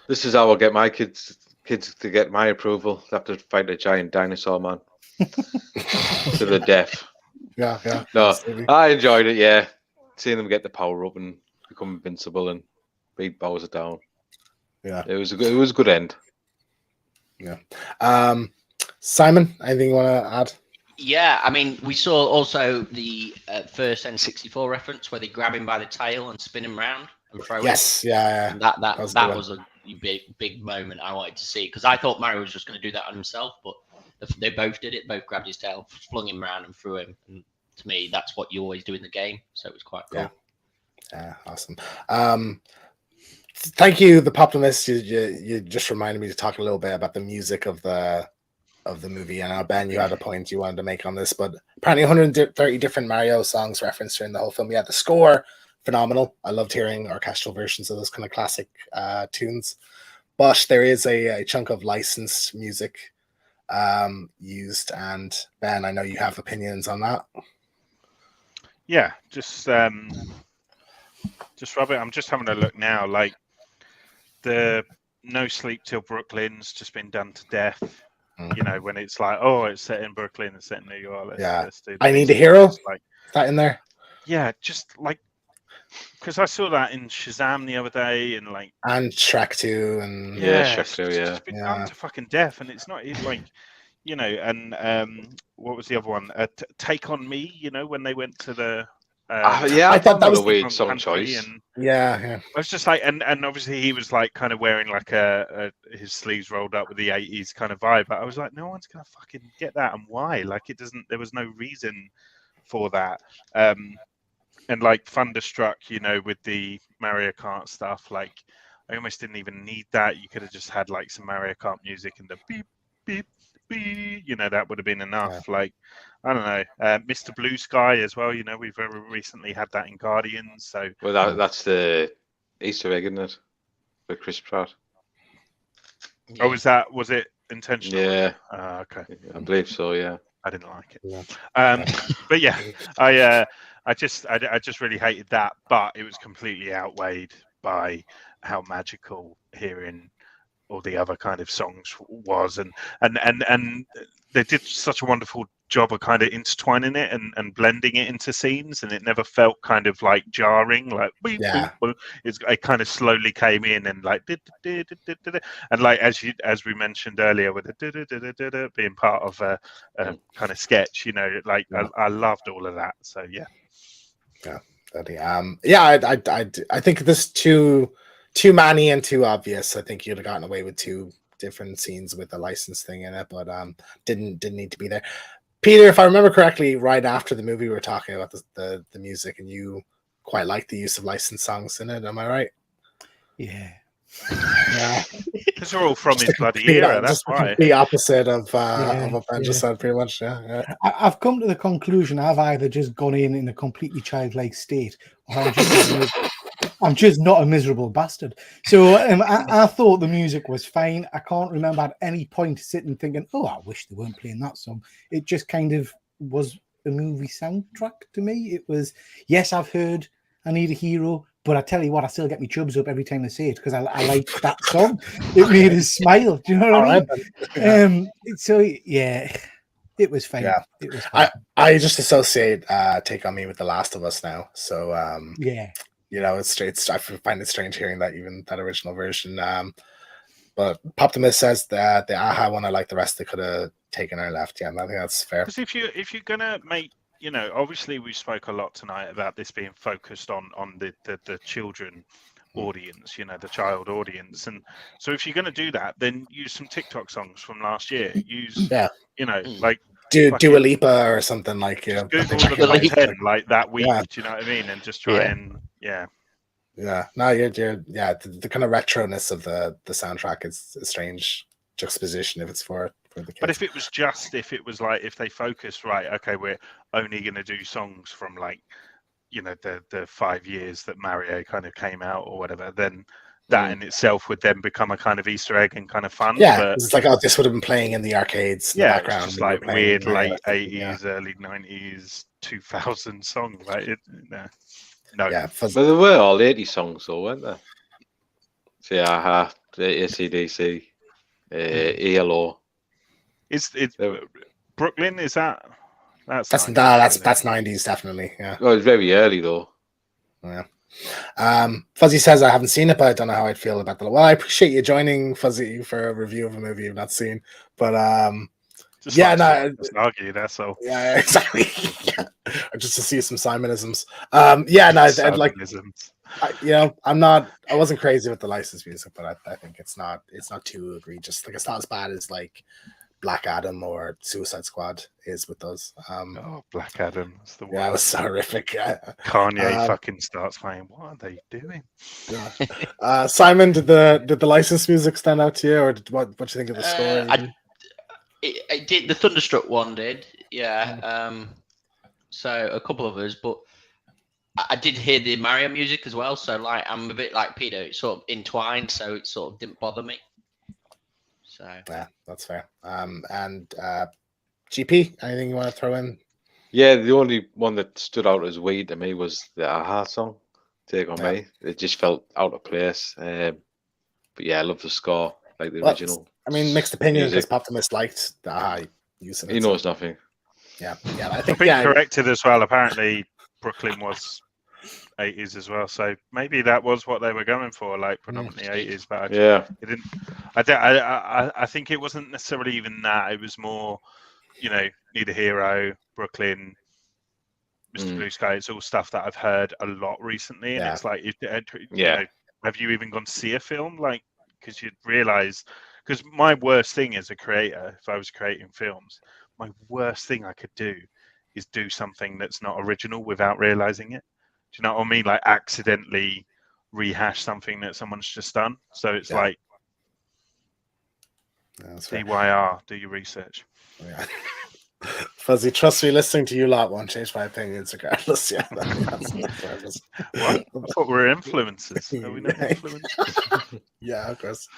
this is how I'll get my kids to get my approval. They have to fight a giant dinosaur man to the death. Yeah. No, absolutely. I enjoyed it. Yeah, seeing them get the power up and become invincible and beat Bowser down. Yeah, it was a good end. Yeah. Simon, anything you want to add? Yeah, I mean, we saw also the first N64 reference where they grab him by the tail and spin him round and throw him. Yes, yeah. And that was a big moment I wanted to see, because I thought Mario was just going to do that on himself, but they both did it. Both grabbed his tail, flung him around, and threw him. And to me, that's what you always do in the game. So it was quite cool. Yeah, awesome. Thank you, the Populist. You just reminded me to talk a little bit about the music of the movie. And Ben, you had a point you wanted to make on this, but apparently 130 different Mario songs referenced during the whole film. Yeah, the score, phenomenal. I loved hearing orchestral versions of those kind of classic tunes. But there is a chunk of licensed music used, and Ben, I know you have opinions on that. Yeah, just Robert, I'm just having a look now. Like the No Sleep Till Brooklyn's just been done to death. When it's like, oh, it's set in Brooklyn, it's set in New York. Let's do I Need a Hero. Like that in there. Yeah, just like, because I saw that in Shazam the other day, and Shrek 2, and Shrek 2, it's been done to fucking death, and it's not even like, and what was the other one? Take on Me, when they went to the. I thought that was a weird song choice. Yeah. I was just like, and obviously he was like kind of wearing like his sleeves rolled up with the 80s kind of vibe, but I was like, no one's gonna fucking get that, and why? Like, there was no reason for that. And like Thunderstruck, with the Mario Kart stuff, like I almost didn't even need that. You could have just had like some Mario Kart music and the beep beep beep, that would have been enough. Yeah. Like, I don't know, Mr. Blue Sky as well. We've very recently had that in Guardians. So that's the Easter egg, isn't it, for Chris Pratt? Oh, was it intentional? Yeah. Okay. I believe so. Yeah. I didn't like it. Yeah. But yeah, I just really hated that, but it was completely outweighed by how magical hearing all the other kind of songs was, and they did such a wonderful job of kind of intertwining it and blending it into scenes, and it never felt kind of like jarring, like beep, Yeah. beep. It kind of slowly came in and like and like as we mentioned earlier with the being part of a kind of sketch, like I loved all of that. So yeah. I think this too many and too obvious. I think you'd have gotten away with 2 different scenes with the license thing in it, but didn't need to be there. Peter, if I remember correctly, right after the movie, we were talking about the music, and you quite like the use of licensed songs in it. Am I right? Yeah. Yeah, Because they're all from his bloody era. That's why. The opposite of Yeah, what Ben just said, pretty much. Yeah. I've come to the conclusion I've either just gone in a completely childlike state, or I'm just not a miserable bastard. So I thought the music was fine. I can't remember at any point sitting thinking, "Oh, I wish they weren't playing that song." It just kind of was a movie soundtrack to me. It was, yes, I've heard "I Need a Hero," but I tell you what, I still get my chubs up every time they say it because I like that song. It made us smile. Do you know what I mean? Right. So yeah, it was fine. Yeah. It was fine. I just associate "Take on Me" with The Last of Us now. So yeah. It's I find it strange hearing that, even that original version. But Poptimus says that the aha one I like, the rest they could have taken or left. Yeah, I think that's fair. Because if you're gonna make, obviously we spoke a lot tonight about this being focused on the children audience, the child audience, and so if you're gonna do that, then use some TikTok songs from last year. Use like Dua Lipa or something like Google the top 10 like that week. Yeah. Do you know what I mean? And just try and No, you're the kind of retroness of the soundtrack is a strange juxtaposition if it's for the kids. But if it was like, if they focused, right, okay, we're only going to do songs from like, the 5 years that Mario kind of came out or whatever, then that in itself would then become a kind of Easter egg and kind of fun. Yeah, but it's like, this would have been playing in the arcades in the background. It's just like weird late 80s, early 90s, 2000 song, right? No. Yeah, but there were all 80 songs though, weren't there? So Aha, AC/DC, ELO. Is it Brooklyn? Is that that's 90s definitely? Yeah. Well, it's very early though. Yeah. Fuzzy says I haven't seen it, but I don't know how I'd feel about that. Well, I appreciate you joining, Fuzzy, for a review of a movie you've not seen. But just argue, that's all. Yeah, exactly. Just to see some Simonisms. I wasn't crazy with the licensed music, but I think it's not too egregious. Like, it's not as bad as like Black Adam or Suicide Squad is with those. Black Adam. The it was horrific. Kanye fucking starts playing. What are they doing? Simon, did the licensed music stand out to you, or what do you think of the story? It did. The Thunderstruck one did, yeah. So a couple of us, but I did hear the Mario music as well. So like, I'm a bit like Peter. It's sort of entwined, so it sort of didn't bother me. So yeah, that's fair. And GP, anything you want to throw in? Yeah, the only one that stood out as weird to me was the Aha song, "Take on Me." It just felt out of place. But yeah, I love the score, like the original. I mean, mixed opinion, because Poptimus liked the Aha use of it. He knows nothing. Yeah. I think corrected as well. Apparently, Brooklyn was 80s as well, so maybe that was what they were going for, like predominantly 80s. But it didn't. I think it wasn't necessarily even that. It was more, Need a Hero, Brooklyn, Mr. Blue Sky. It's all stuff that I've heard a lot recently, and it's like, have you even gone to see a film? Like, because you'd realise. Because my worst thing as a creator, if I was creating films, my worst thing I could do is do something that's not original without realizing it. Do you know what I mean? Like, accidentally rehash something that someone's just done. So it's like, DYR, do your research. Yeah. Fuzzy, trust me, listening to you lot won't change my opinions regardless. Yeah, that's not purpose. I thought we were influencers. Are we not influencers? Yeah, of course.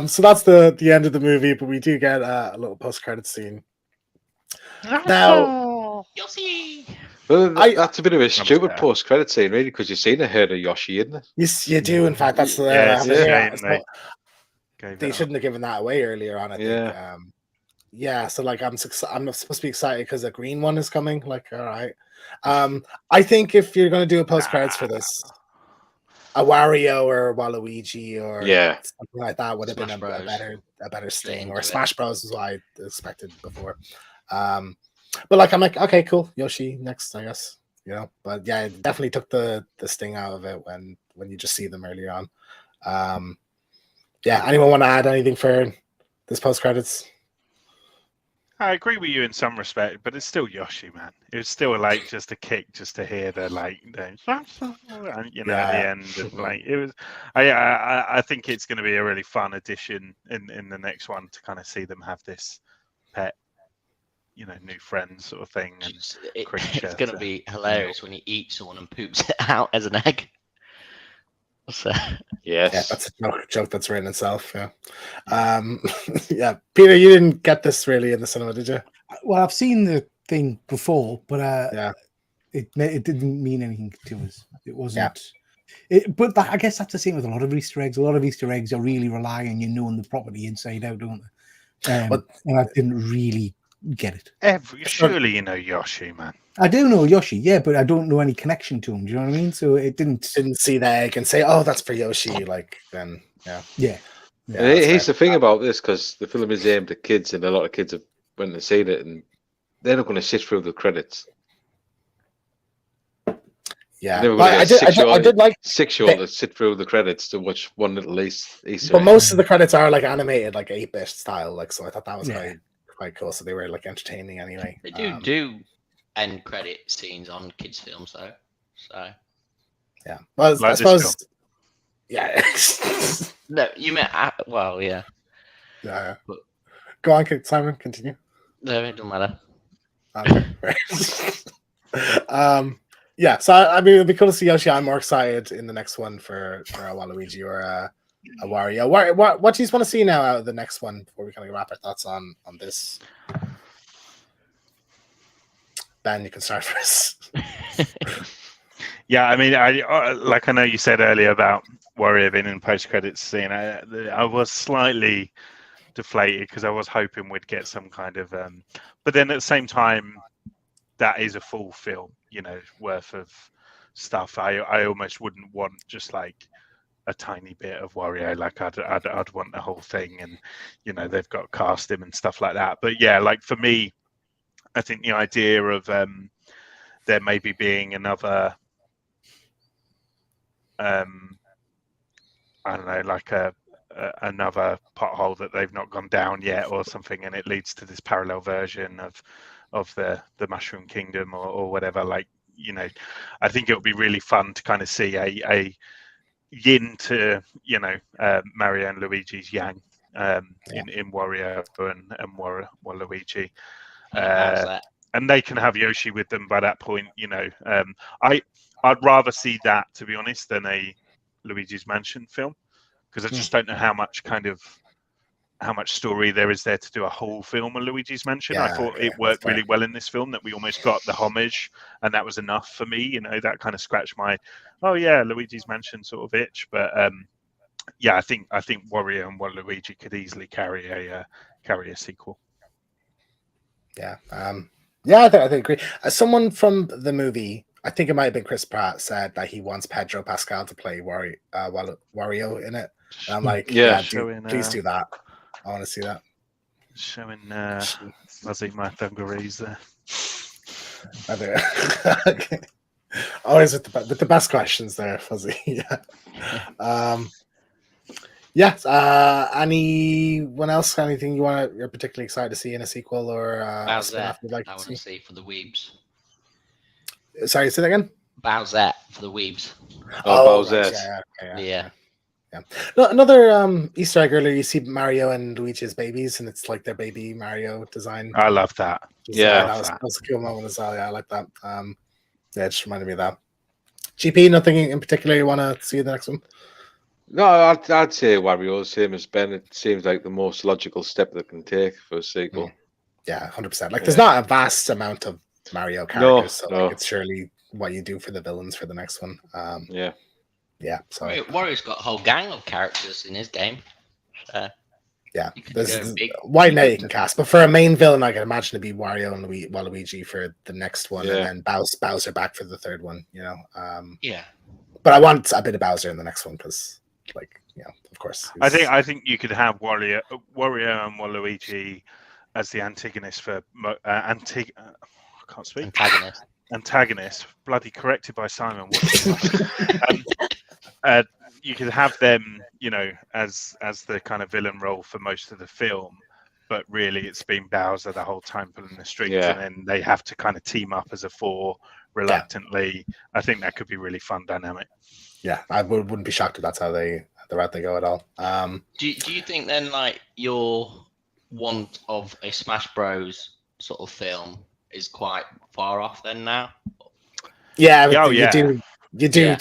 So that's the end of the movie, but we do get a little post-credit scene. Now, Yoshi. Well, I- that's a bit of a stupid better. post-credit scene, really, because you've seen a herd of Yoshi, isn't it? you do, in fact, that's the Yeah, it's a Yeah. shame so gave they it up. shouldn't have given that away earlier on. I think. Yeah. Yeah, so like I'm supposed to be excited because the green one is coming. Like, all right. I think if you're gonna do a post credits for this, a Wario or Waluigi or Yeah. something like that would have Smash been Bros. a better sting, or into it. Smash Bros is what I expected before. But like I'm like, okay, cool, Yoshi next, I guess. You know, but yeah, it definitely took the sting out of it when you just see them earlier on. Yeah, anyone want to add anything for this post credits? I agree with you in some respect, but it's still Yoshi, man. It was still like just a kick, just to hear the like, and, you know, at the end, and like it was. I think it's going to be a really fun addition in the next one to kind of see them have this pet, you know, new friends sort of thing. And It's going to be hilarious when he eats someone and poops it out as an egg. So, Yes. Yeah, that's a joke that's written itself. Yeah. Yeah, Peter, you didn't get this really in the cinema, did you? Well, I've seen the thing before, but Yeah. it didn't mean anything to us. It wasn't. Yeah. But I guess that's the same with a lot of Easter eggs. A lot of Easter eggs are really rely on you knowing the property inside out, don't they? And I didn't really get it. Surely you know Yoshi, man. I do know Yoshi, yeah, but I don't know any connection to him. Do you know what I mean? So it didn't see the egg and say, "Oh, that's for Yoshi." Like then, yeah. And here's the thing about this, because the film is aimed at kids, and a lot of kids have went and seen it, and they're not going to sit through the credits. Yeah, I did like 6-year-old to sit through the credits to watch one little Easter. But egg. most of the credits are like animated, like 8-bit style. Like, so I thought that was quite cool. So they were like entertaining anyway. they do end credit scenes on kids' films though. So yeah, well, Like I suppose. this Yeah. no, you meant well, yeah. Yeah. But, go on, Simon. Continue. No, it doesn't matter. Okay. Yeah. So I mean, it'd be cool to see Yoshi. I'm more excited in the next one for a Waluigi or a Wario. What do you want to see now out of the next one before we kind of wrap our thoughts on this? Ben, you can start first. Yeah, I mean, I know you said earlier about Wario being in post-credits scene. I was slightly deflated because I was hoping we'd get some kind of, but then at the same time, that is a full film, you know, worth of stuff. I almost wouldn't want just like a tiny bit of Wario. Like I'd want the whole thing, and you know, they've got cast him and stuff like that. But yeah, like for me, I think the idea of there maybe being another, I don't know, like another pothole that they've not gone down yet or something, and it leads to this parallel version of the Mushroom Kingdom or whatever. Like, you know, I think it would be really fun to kind of see a yin to, you know, Mario and Luigi's yang in Wario and Waluigi. And they can have Yoshi with them by that point, you know. I'd rather see that, to be honest, than a Luigi's Mansion film, because I just don't know how much story there is there to do a whole film of Luigi's Mansion. I thought it worked really well in this film, that we almost got the homage, and that was enough for me. You know, that kind of scratched my, oh yeah, Luigi's Mansion sort of itch. But yeah, I think Wario and Waluigi could easily carry a sequel. Yeah. Yeah, I agree. Someone from the movie, I think it might have been Chris Pratt, said that he wants Pedro Pascal to play Wario in it. And I'm like, please do that. I want to see that. Showing fuzzy my dungarees there. Okay. Always with the best questions there, Fuzzy. Yeah. Yes. Anyone else? Anything you're particularly excited to see in a sequel or Bowsette? Like I want to see for the weebs. Sorry, say that again. Bowsette for the weebs. Bowsette. Right, yeah. No, another Easter egg earlier. You see Mario and Luigi as babies, and it's like their baby Mario design. I love that. That was a cool moment as well. Yeah, I like that. Yeah, it just reminded me of that. GP, nothing in particular you want to see in the next one? No, I'd say Wario, same as Ben. It seems like the most logical step they can take for a sequel. Yeah, 100%. Like, there's not a vast amount of Mario characters, so no. like, it's surely what you do for the villains for the next one. Yeah. Yeah. So Wario's got a whole gang of characters in his game. yeah, You could there's go big. why now you can cast, but for a main villain, I can imagine it'd be Wario and Waluigi for the next one, Yeah. and then Bowser back for the third one. You know. Yeah. But I want a bit of Bowser in the next one because, like, of course. I think you could have Wario and Waluigi as the antagonist for I can't speak. Antagonist. Bloody corrected by Simon. You could have them, as the kind of villain role for most of the film, but really it's been Bowser the whole time pulling the strings, and then they have to kind of team up as a four reluctantly. Yeah. I think that could be really fun dynamic. Yeah, I wouldn't be shocked if that's how the route they go at all. Do you think then, like, your want of a Smash Bros sort of film is quite far off then now? Yeah, you do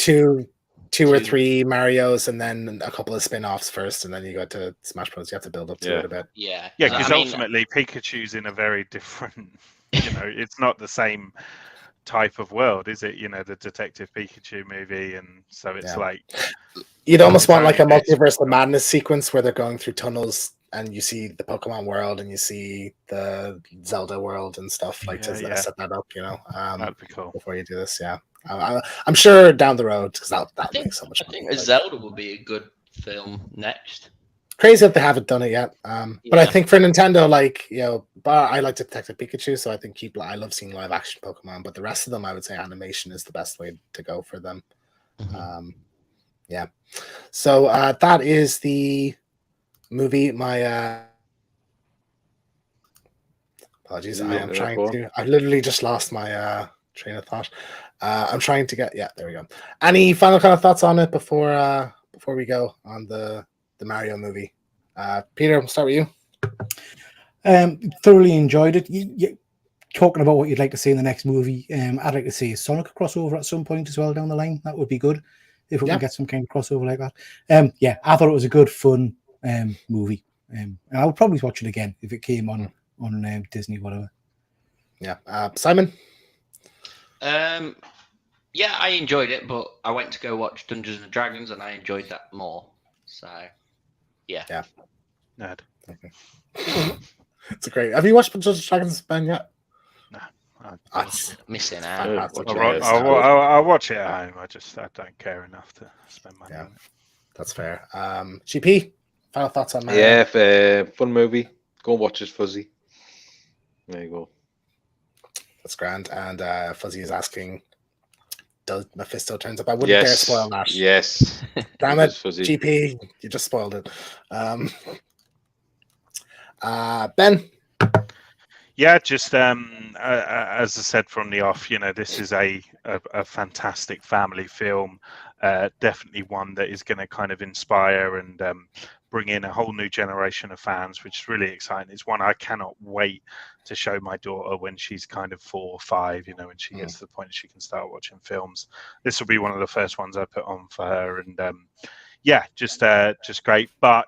two or three Marios and then a couple of spin-offs first, and then you go to Smash Bros. You have to build up to it a bit. Yeah, because ultimately Pikachu's in a very different, it's not the same type of world, is it? The Detective Pikachu movie, and so it's like you'd almost want like a Multiverse of Madness sequence where they're going through tunnels and you see the Pokemon world and you see the Zelda world and stuff, like to set that up, that'd be cool before you do this. I'm sure down the road, because that makes so much money. I think Zelda would be a good film next. Crazy that they haven't done it yet. But I think for Nintendo, like, I like Detective Pikachu, so I think I love seeing live action Pokemon, but the rest of them, I would say animation is the best way to go for them. Mm-hmm. So that is the movie. My apologies. I literally just lost my train of thought. I'm trying to get there we go. Any final kind of thoughts on it before we go on the Mario movie? Peter, we'll start with you. Thoroughly enjoyed it. You talking about what you'd like to see in the next movie, I'd like to see a Sonic crossover at some point as well down the line. That would be good if we can get some kind of crossover like that. I thought it was a good, fun movie, and I would probably watch it again if it came on Disney, whatever. Simon. I enjoyed it, but I went to go watch Dungeons and Dragons, and I enjoyed that more. So, Nerd. Okay. It's great. Have you watched Dungeons and Dragons, Ben, yet? No. Missing out. I'll watch it at home. I don't care enough to spend money on it. That's fair. GP, final thoughts on that? Fun movie. Go and watch it, Fuzzy. There you go. That's grand. And Fuzzy is asking, does Mephisto turns up? I wouldn't dare spoil that. Yes. Damn it, GP, you just spoiled it. Ben. Yeah, just as I said from the off, this is a fantastic family film. Definitely one that is going to kind of inspire and bring in a whole new generation of fans, which is really exciting. It's one I cannot wait to show my daughter when she's kind of 4 or 5, when she gets to the point that she can start watching films. This will be one of the first ones I put on for her, and just great. But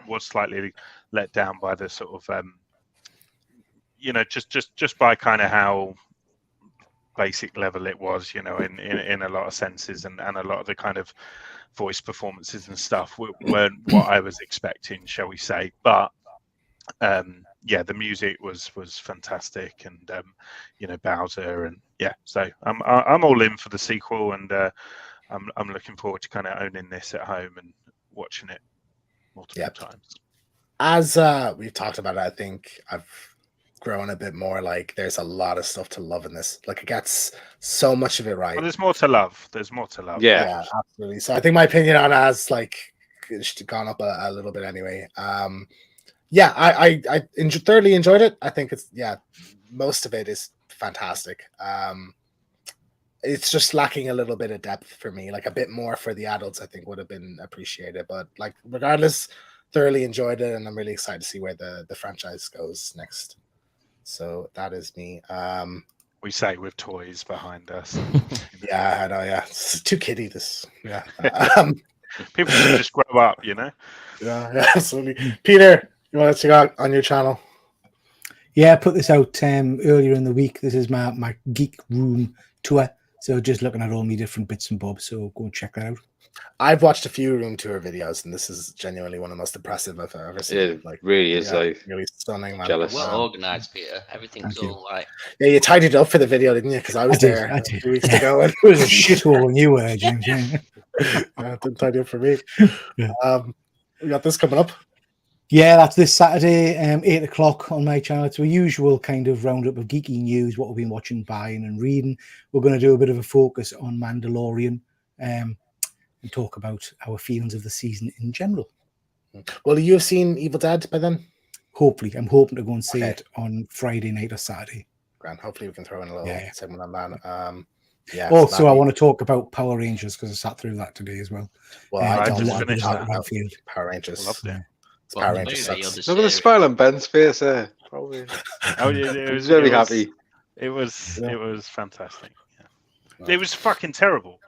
was slightly let down by the sort of just by kind of how basic level it was, in a lot of senses, and a lot of the kind of voice performances and stuff weren't what I was expecting, shall we say. But the music was fantastic, and Bowser, and so I'm all in for the sequel, and I'm looking forward to kind of owning this at home and watching it multiple times. As we've talked about it, I think I've grown a bit more. Like, there's a lot of stuff to love in this. Like, it gets so much of it right. Well, there's more to love. Yeah, absolutely. So I think my opinion on it has gone up a little bit anyway. I thoroughly enjoyed it. I think it's most of it is fantastic. It's just lacking a little bit of depth for me. Like, a bit more for the adults, I think would have been appreciated. But like, regardless, thoroughly enjoyed it, and I'm really excited to see where the franchise goes next. So that is me. We say with toys behind us. Yeah, I know. Yeah, it's too kiddie. This. Yeah. People should just grow up, Yeah, absolutely. Peter, you want to check out on your channel? Yeah, I put this out earlier in the week. This is my Geek Room tour. So just looking at all my different bits and bobs. So go and check that out. I've watched a few room tour videos, and this is genuinely one of the most impressive I've ever seen. It really is, like, really stunning, man. jealous. Well organised, Peter. Everything's Thank you. all like. Yeah, you tidied it up for the video, didn't you? Because I was there I a did. few weeks ago, and It was a shithole when you were, James. didn't tidy up for me. Yeah. We got this coming up. Yeah, that's this Saturday, 8 o'clock on my channel. It's a usual kind of roundup of geeky news, what we've been watching, buying, and reading. We're going to do a bit of a focus on Mandalorian and talk about our feelings of the season in general. Well, you have seen Evil Dead by then? Hopefully. I'm hoping to go and see Okay. it on Friday night or Saturday. Grand. Hopefully, we can throw in a little Yeah. segment on that. Yeah. Also, I want to talk about Power Rangers because I sat through that today as well. Well, I I done a just lot of finished bits that. at Renfield. Power Rangers. Loved it. It's Well, Power the Rangers movie or sucks. the Look at the series? smile on Ben's face there. Probably. Oh, yeah, He was very happy. It was Yeah. it was fantastic. Yeah. It was fucking terrible.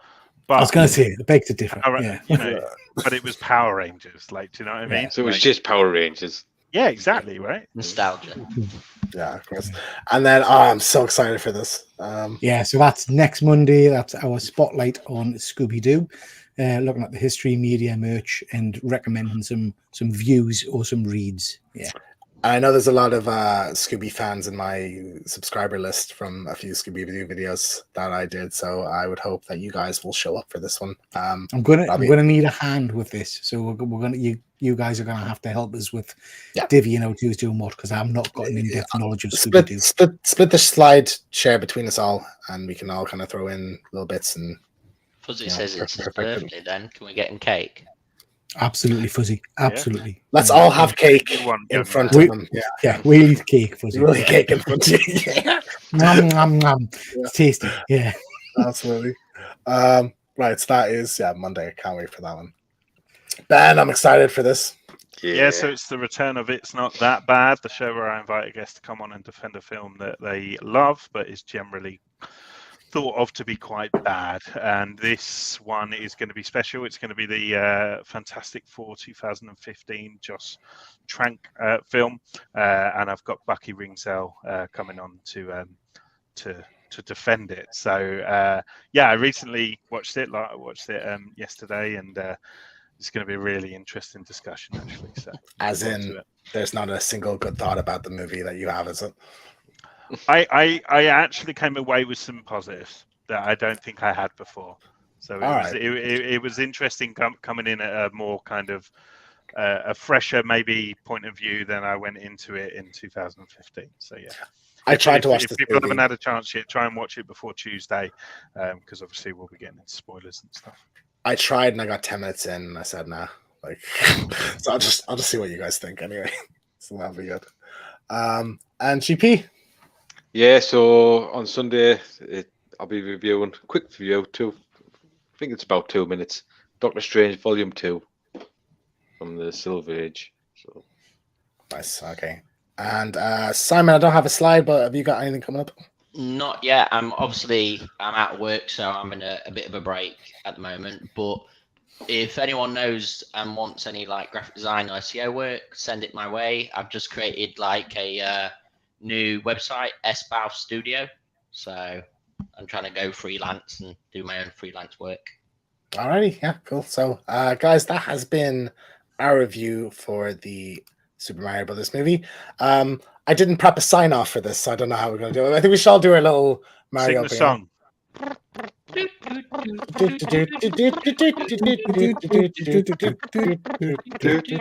But I was going to say, it begs to differ. Power- Yeah. you know, but it was Power Rangers. Like, do you know what I mean? So it was Like, just Power Rangers. yeah, exactly, right? Nostalgia. Yeah, of course. And then, I'm so excited for this. Yeah, so that's next Monday. That's our spotlight on Scooby-Doo. Looking at the history, media, merch, and recommending some views or some reads. Yeah. I know there's a lot of Scooby fans in my subscriber list from a few Scooby-Doo videos that I did, so I would hope that you guys will show up for this one. I'm gonna need a hand with this. So we're gonna you guys are gonna have to help us with divvying out who's doing what, because I've not got an in-depth knowledge of Scooby-Doo. Split the slide share between us all, and we can all kind of throw in little bits. And Fuzzy says it's his birthday. Then can we get him cake? Absolutely, Fuzzy. Absolutely. let's all have cake You want in young front man. of them. Yeah, we'll eat cake, Fuzzy. Really cake in front of you. Yeah, Nom, nom, nom. It's tasty. Yeah. absolutely. Right, so that is Monday. I can't wait for that one. Ben, I'm excited for this. Yeah, so it's the return of It's Not That Bad, the show where I invite a guest to come on and defend a film that they love, but is generally thought of to be quite bad. And this one is going to be special. It's going to be the Fantastic Four 2015 Josh Trank film, and I've got Bucky Ringsell coming on to defend it. So I recently watched it. I watched it yesterday, and it's going to be a really interesting discussion, actually. So, As in, there's not a single good thought about the movie that you have, is it? I actually came away with some positives that I don't think I had before. So it was interesting coming in at a more kind of a fresher maybe point of view than I went into it in 2015. So yeah. I tried to watch if this people movie. haven't had a chance yet, try and watch it before Tuesday, because obviously we'll be getting into spoilers and stuff. I tried and I got 10 minutes in and I said nah. Like so I'll just see what you guys think anyway. So that'll be good. And GP? Yeah, so on Sunday I'll be reviewing quick review I think it's about 2 minutes. Doctor Strange Volume 2 from the Silver Age. So Nice, okay. And Simon, I don't have a slide, but have you got anything coming up? Not yet. I'm out of work, so I'm in a bit of a break at the moment. But if anyone knows and wants any like graphic design or SEO work, send it my way. I've just created like a new website, SBOW Studio. So I'm trying to go freelance and do my own freelance work. Alrighty, yeah, cool. So guys, that has been our review for the Super Mario Brothers movie. I didn't prep a sign off for this, so I don't know how we're gonna do it. I think we should all do our little Mario Sing the song. thing.